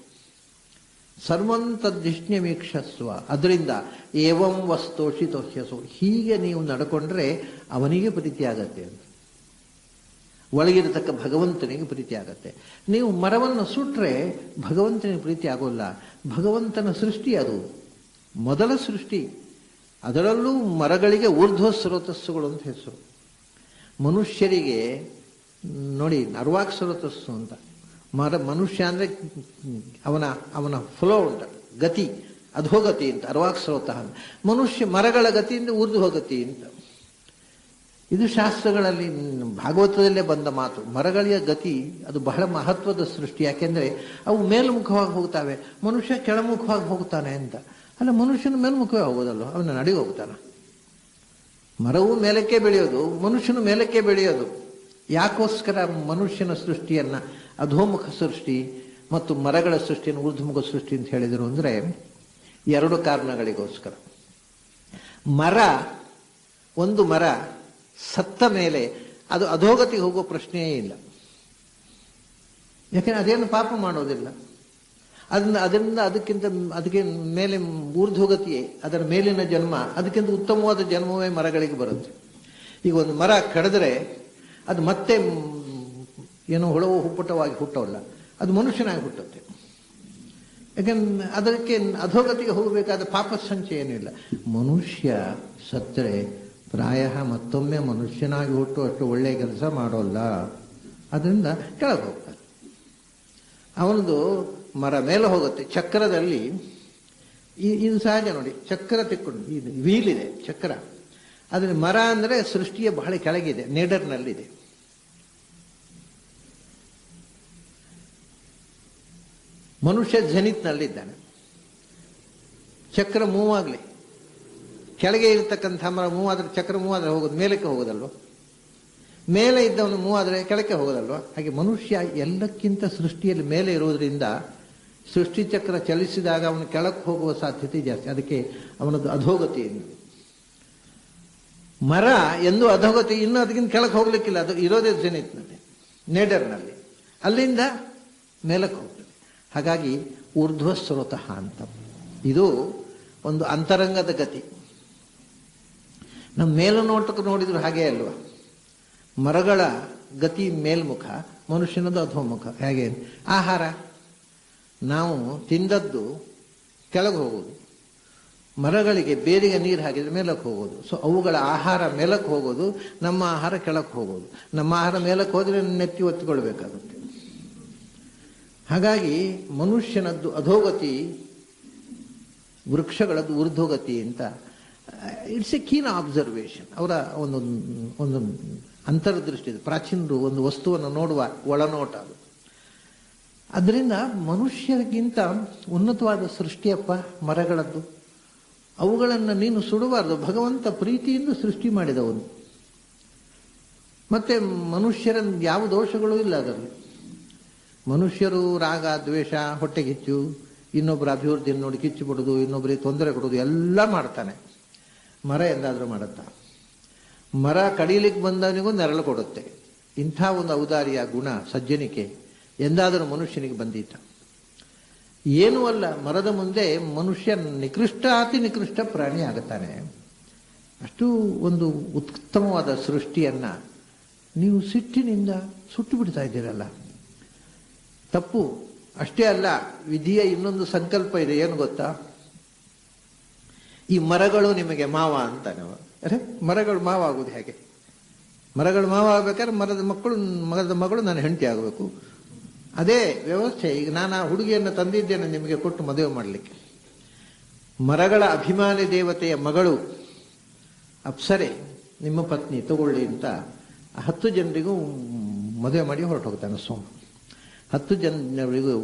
ಸರ್ವಂ ತದ್ಧಿಷ್ಣ್ಯಮೀಕ್ಷಸ್ವ. ಅದರಿಂದ ಏವಂ ವಸ್ತೋಷಿತೋ ಹ್ಯಸೌ, ಹೀಗೆ ನೀವು ನಡ್ಕೊಂಡ್ರೆ ಅವನಿಗೆ ಪ್ರೀತಿ ಆಗತ್ತೆ ಅಂತ, ಒಳಗಿರತಕ್ಕ ಭಗವಂತನಿಗೆ ಪ್ರೀತಿ ಆಗತ್ತೆ. ನೀವು ಮರವನ್ನು ಸುಟ್ರೆ ಭಗವಂತನಿಗೆ ಪ್ರೀತಿ ಆಗೋಲ್ಲ. ಭಗವಂತನ ಸೃಷ್ಟಿ ಅದು, ಮೊದಲ ಸೃಷ್ಟಿ. ಅದರಲ್ಲೂ ಮರಗಳಿಗೆ ಊರ್ಧ್ವ ಸ್ರೋತಸ್ಸುಗಳು ಅಂತ ಹೆಸರು. ಮನುಷ್ಯರಿಗೆ ನೋಡಿ ಅರ್ವಾಕ್ ಸ್ರೋತಸ್ಸು ಅಂತ. ಮನುಷ್ಯ ಅಂದರೆ ಅವನ ಫ್ಲೋ ಉಂಟ, ಗತಿ, ಅಧೋಗತಿ ಅಂತ ಅರ್ವಾಕ್ ಸ್ರೋತ. ಮನುಷ್ಯ ಮರಗಳ ಗತಿಯಿಂದ ಊರ್ಧ್ವಗತಿ ಅಂತ. ಇದು ಶಾಸ್ತ್ರಗಳಲ್ಲಿ ಭಾಗವತದಲ್ಲೇ ಬಂದ ಮಾತು. ಮರಗಳ ಗತಿ ಅದು ಬಹಳ ಮಹತ್ವದ ಸೃಷ್ಟಿ. ಯಾಕೆಂದ್ರೆ ಅವು ಮೇಲ್ಮುಖವಾಗಿ ಹೋಗ್ತಾವೆ, ಮನುಷ್ಯ ಕೆಳಮುಖವಾಗಿ ಹೋಗ್ತಾನೆ ಅಂತ. ಅಲ್ಲ, ಮನುಷ್ಯನ ಮೇಲ್ಮುಖವಾಗಿ ಹೋಗೋದಲ್ವ, ಅವನ ನಡಿಗೆ ಹೋಗ್ತಾನ. ಮರವು ಮೇಲಕ್ಕೆ ಬೆಳೆಯೋದು, ಮನುಷ್ಯನು ಮೇಲಕ್ಕೆ ಬೆಳೆಯೋದು. ಯಾಕೋಸ್ಕರ ಮನುಷ್ಯನ ಸೃಷ್ಟಿಯನ್ನ ಅಧೋಮುಖ ಸೃಷ್ಟಿ ಮತ್ತು ಮರಗಳ ಸೃಷ್ಟಿಯನ್ನು ಊರ್ಧ್ವಮುಖ ಸೃಷ್ಟಿ ಅಂತ ಹೇಳಿದರು ಅಂದರೆ ಎರಡು ಕಾರಣಗಳಿಗೋಸ್ಕರ. ಒಂದು ಮರ ಸತ್ತ ಮೇಲೆ ಅದು ಅಧೋಗತಿಗೆ ಹೋಗೋ ಪ್ರಶ್ನೆಯೇ ಇಲ್ಲ. ಯಾಕೆಂದ್ರೆ ಅದೇನು ಪಾಪ ಮಾಡೋದಿಲ್ಲ. ಅದರಿಂದ ಅದಕ್ಕೆ ಮೇಲೆ ಊರ್ಧ್ವಗತಿಯೇ, ಅದರ ಮೇಲಿನ ಜನ್ಮ, ಅದಕ್ಕಿಂತ ಉತ್ತಮವಾದ ಜನ್ಮವೇ ಮರಗಳಿಗೆ ಬರುತ್ತೆ. ಈಗ ಒಂದು ಮರ ಕಡಿದ್ರೆ ಅದು ಮತ್ತೆ ಏನೋ ಹುಳವು ಹುಪ್ಪಟವಾಗಿ ಹುಟ್ಟೋಲ್ಲ, ಅದು ಮನುಷ್ಯನಾಗಿ ಹುಟ್ಟುತ್ತೆ. ಯಾಕಂದ್ರೆ ಅದಕ್ಕೆ ಅಧೋಗತಿಗೆ ಹೋಗಬೇಕಾದ ಪಾಪ ಸಂಚಯ ಏನಿಲ್ಲ. ಮನುಷ್ಯ ಸತ್ತರೆ ಪ್ರಾಯ ಮತ್ತೊಮ್ಮೆ ಮನುಷ್ಯನಾಗಿ ಹುಟ್ಟು ಅಷ್ಟು ಒಳ್ಳೆಯ ಕೆಲಸ ಮಾಡೋಲ್ಲ, ಅದರಿಂದ ಕೆಳಗೆ ಹೋಗ್ತಾನೆ. ಅವನದು ಮರ ಮೇಲೆ ಹೋಗುತ್ತೆ. ಚಕ್ರದಲ್ಲಿ ಇದು ಸಹಜ ನೋಡಿ, ಚಕ್ರ ತೆಕ್ಕೊಂಡು ಇದು ವೀಲಿದೆ ಚಕ್ರ, ಆದರೆ ಮರ ಅಂದರೆ ಸೃಷ್ಟಿಯ ಬಹಳ ಕೆಳಗಿದೆ, ನೇಡರ್ನಲ್ಲಿದೆ. ಮನುಷ್ಯ ಝನಿತ್ನಲ್ಲಿದ್ದಾನೆ. ಚಕ್ರ ಮೂವ್ ಆಗಲಿ, ಕೆಳಗೆ ಇರತಕ್ಕಂಥ ಮರ ಮೂವ್ ಆದ್ರೆ ಚಕ್ರ ಮೂವ್ ಆದ್ರೆ ಹೋಗೋದು, ಮೇಲಕ್ಕೆ ಹೋಗೋದಲ್ವ. ಮೇಲೆ ಇದ್ದವನು ಮೂವ್ ಆದರೆ ಕೆಳಕ್ಕೆ ಹೋಗೋದಲ್ವ. ಹಾಗೆ ಮನುಷ್ಯ ಎಲ್ಲಕ್ಕಿಂತ ಸೃಷ್ಟಿಯಲ್ಲಿ ಮೇಲೆ ಇರುವುದರಿಂದ ಸೃಷ್ಟಿ ಚಕ್ರ ಚಲಿಸಿದಾಗ ಅವನು ಕೆಳಕ್ಕೆ ಹೋಗುವ ಸಾಧ್ಯತೆ ಜಾಸ್ತಿ. ಅದಕ್ಕೆ ಅವನದ್ದು ಅಧೋಗತಿ. ಮರ ಎಂದು ಅಧೋಗತಿ, ಇನ್ನೂ ಅದಕ್ಕಿಂತ ಕೆಳಕ್ಕೆ ಹೋಗ್ಲಿಕ್ಕಿಲ್ಲ, ಅದು ಇರೋದೇ ಝೆನಿತ್ನಲ್ಲಿ, ನೇಡರ್ನಲ್ಲಿ, ಅಲ್ಲಿಂದ ಮೇಲಕ್ಕೆ ಹೋಗ್ತದೆ. ಹಾಗಾಗಿ ಊರ್ಧ್ವಸ್ರೋತಃ ಅಂತ. ಇದು ಒಂದು ಅಂತರಂಗದ ಗತಿ. ನಮ್ಮ ಮೇಲುನೋಟಕ್ಕೆ ನೋಡಿದ್ರು ಹಾಗೇ ಅಲ್ವಾ? ಮರಗಳ ಗತಿ ಮೇಲ್ಮುಖ, ಮನುಷ್ಯನದು ಅಧೋಮುಖ. ಹೇಗೆ? ಆಹಾರ ನಾವು ತಿಂದದ್ದು ಕೆಳಗೆ ಹೋಗೋದು, ಮರಗಳಿಗೆ ಬೇರಿಗೆ ನೀರು ಹಾಕಿದ್ರೆ ಮೇಲಕ್ಕೆ ಹೋಗೋದು. ಸೊ ಅವುಗಳ ಆಹಾರ ಮೇಲಕ್ಕೆ ಹೋಗೋದು, ನಮ್ಮ ಆಹಾರ ಕೆಳಕ್ಕೆ ಹೋಗೋದು. ನಮ್ಮ ಆಹಾರ ಮೇಲಕ್ಕೆ ಹೋದರೆ ನೆತ್ತಿ ಒತ್ತಿಕೊಳ್ಬೇಕಾಗುತ್ತೆ. ಹಾಗಾಗಿ ಮನುಷ್ಯನದ್ದು ಅಧೋಗತಿ, ವೃಕ್ಷಗಳದ್ದು ಊರ್ಧ್ವಗತಿ ಅಂತ. It's A keen observation. ಅವರ ಒಂದು ಅಂತರ್ದೃಷ್ಟಿ ಇದೆ. ಪ್ರಾಚೀನರು ಒಂದು ವಸ್ತುವನ್ನು ನೋಡುವ ಒಳನೋಟ ಅದು. ಅದರಿಂದ ಮನುಷ್ಯರಿಗಿಂತ ಉನ್ನತವಾದ ಸೃಷ್ಟಿಯಪ್ಪ ಮರಗಳದ್ದು. ಅವುಗಳನ್ನು ನೀನು ಸುಡಬಾರ್ದು. ಭಗವಂತ ಪ್ರೀತಿಯಿಂದ ಸೃಷ್ಟಿ ಮಾಡಿದವನು. ಮತ್ತೆ ಮನುಷ್ಯರ ಯಾವ ದೋಷಗಳೂ ಇಲ್ಲ ಅದರಲ್ಲಿ. ಮನುಷ್ಯರು ರಾಗ, ದ್ವೇಷ, ಹೊಟ್ಟೆಗಿಚ್ಚು, ಇನ್ನೊಬ್ಬರ ಅಭಿವೃದ್ಧಿಯನ್ನು ನೋಡಿ ಕಿಚ್ಚು ಬಿಡೋದು, ಇನ್ನೊಬ್ಬರಿಗೆ ತೊಂದರೆ ಕೊಡೋದು ಎಲ್ಲ ಮಾಡ್ತಾನೆ. ಮರ ಎಂದಾದರೂ ಮಾಡುತ್ತಾ? ಮರ ಕಡಿಲಿಕ್ಕೆ ಬಂದವನಿಗೂ ನೆರಳು ಕೊಡುತ್ತೆ. ಇಂಥ ಒಂದು ಔದಾರ್ಯ ಗುಣ, ಸಜ್ಜನಿಕೆ ಎಂದಾದರೂ ಮನುಷ್ಯನಿಗೆ ಬಂದಿತ್ತ? ಏನೂ ಅಲ್ಲ. ಮರದ ಮುಂದೆ ಮನುಷ್ಯ ನಿಕೃಷ್ಟಾತಿ ನಿಕೃಷ್ಟ ಪ್ರಾಣಿ ಆಗುತ್ತಾನೆ. ಅಷ್ಟು ಒಂದು ಉತ್ತಮವಾದ ಸೃಷ್ಟಿಯನ್ನ ನೀವು ಸಿಟ್ಟಿನಿಂದ ಸುಟ್ಟು ಬಿಡ್ತಾ ಇದ್ದೀರಲ್ಲ, ತಪ್ಪು. ಅಷ್ಟೇ ಅಲ್ಲ, ವಿಧಿಯ ಇನ್ನೊಂದು ಸಂಕಲ್ಪ ಇದೆ. ಏನು ಗೊತ್ತಾ? ಈ ಮರಗಳು ನಿಮಗೆ ಮಾವ ಅಂತಾನೆ. ಅರೆ, ಮರಗಳು ಮಾವ ಆಗುವುದು ಹೇಗೆ? ಮರಗಳು ಮಾವ ಆಗ್ಬೇಕಾದ್ರೆ ಮರದ ಮಗಳು ನನ್ನ ಹೆಂಡತಿ ಆಗಬೇಕು. ಅದೇ ವ್ಯವಸ್ಥೆ. ಈಗ ನಾನು ಆ ಹುಡುಗಿಯನ್ನು ತಂದಿದ್ದೇನೆ ನಿಮಗೆ ಕೊಟ್ಟು ಮದುವೆ ಮಾಡಲಿಕ್ಕೆ. ಮರಗಳ ಅಭಿಮಾನಿ ದೇವತೆಯ ಮಗಳು ಅಪ್ಸರೆ ನಿಮ್ಮ ಪತ್ನಿ ತಗೊಳ್ಳಿ ಅಂತ 10 ಜನರಿಗೂ ಮದುವೆ ಮಾಡಿ ಹೊರಟೋಗ್ತಾನೆ ಸೋಮ. 10 ಜನರಿಗೂ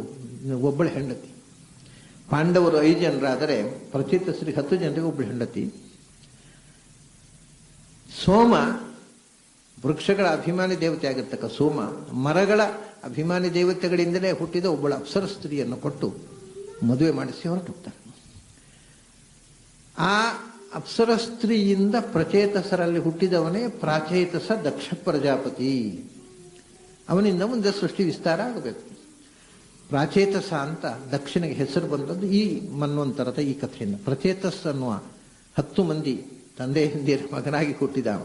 ಒಬ್ಬಳು ಹೆಂಡತಿ. ಪಾಂಡವರು 5 ಜನರಾದರೆ ಪ್ರಚಿತಸ್ತ್ರೀ 10 ಜನರಿಗೆ ಒಬ್ಬಳು ಹೆಂಡತಿ. ಸೋಮ ವೃಕ್ಷಗಳ ಅಭಿಮಾನಿ ದೇವತೆ ಆಗಿರ್ತಕ್ಕ ಸೋಮ ಮರಗಳ ಅಭಿಮಾನಿ ದೇವತೆಗಳಿಂದಲೇ ಹುಟ್ಟಿದ ಒಬ್ಬಳ ಅಪ್ಸರ ಸ್ತ್ರೀಯನ್ನು ಕೊಟ್ಟು ಮದುವೆ ಮಾಡಿಸಿ ಹೊರಟೋಗ್ತಾರೆ. ಆ ಅಪ್ಸರ ಸ್ತ್ರೀಯಿಂದ ಪ್ರಚೇತಸರಲ್ಲಿ ಹುಟ್ಟಿದವನೇ ಪ್ರಾಚೇತಸ ದಕ್ಷ ಪ್ರಜಾಪತಿ. ಅವನಿಂದ ಮುಂದೆ ಸೃಷ್ಟಿ ವಿಸ್ತಾರ ಆಗಬೇಕು. ಪ್ರಾಚೇತಸ ಅಂತ ದಕ್ಷಿಣಗೆ ಹೆಸರು ಬಂದದ್ದು ಈ ಮನ್ವಂತರದ ಈ ಕಥೆಯಿಂದ. ಪ್ರಚೇತಸ್ ಅನ್ನುವ 10 ಮಂದಿ ತಂದೆ ಹಿಂದಿರ ಮಗನಾಗಿ ಹುಟ್ಟಿದವ.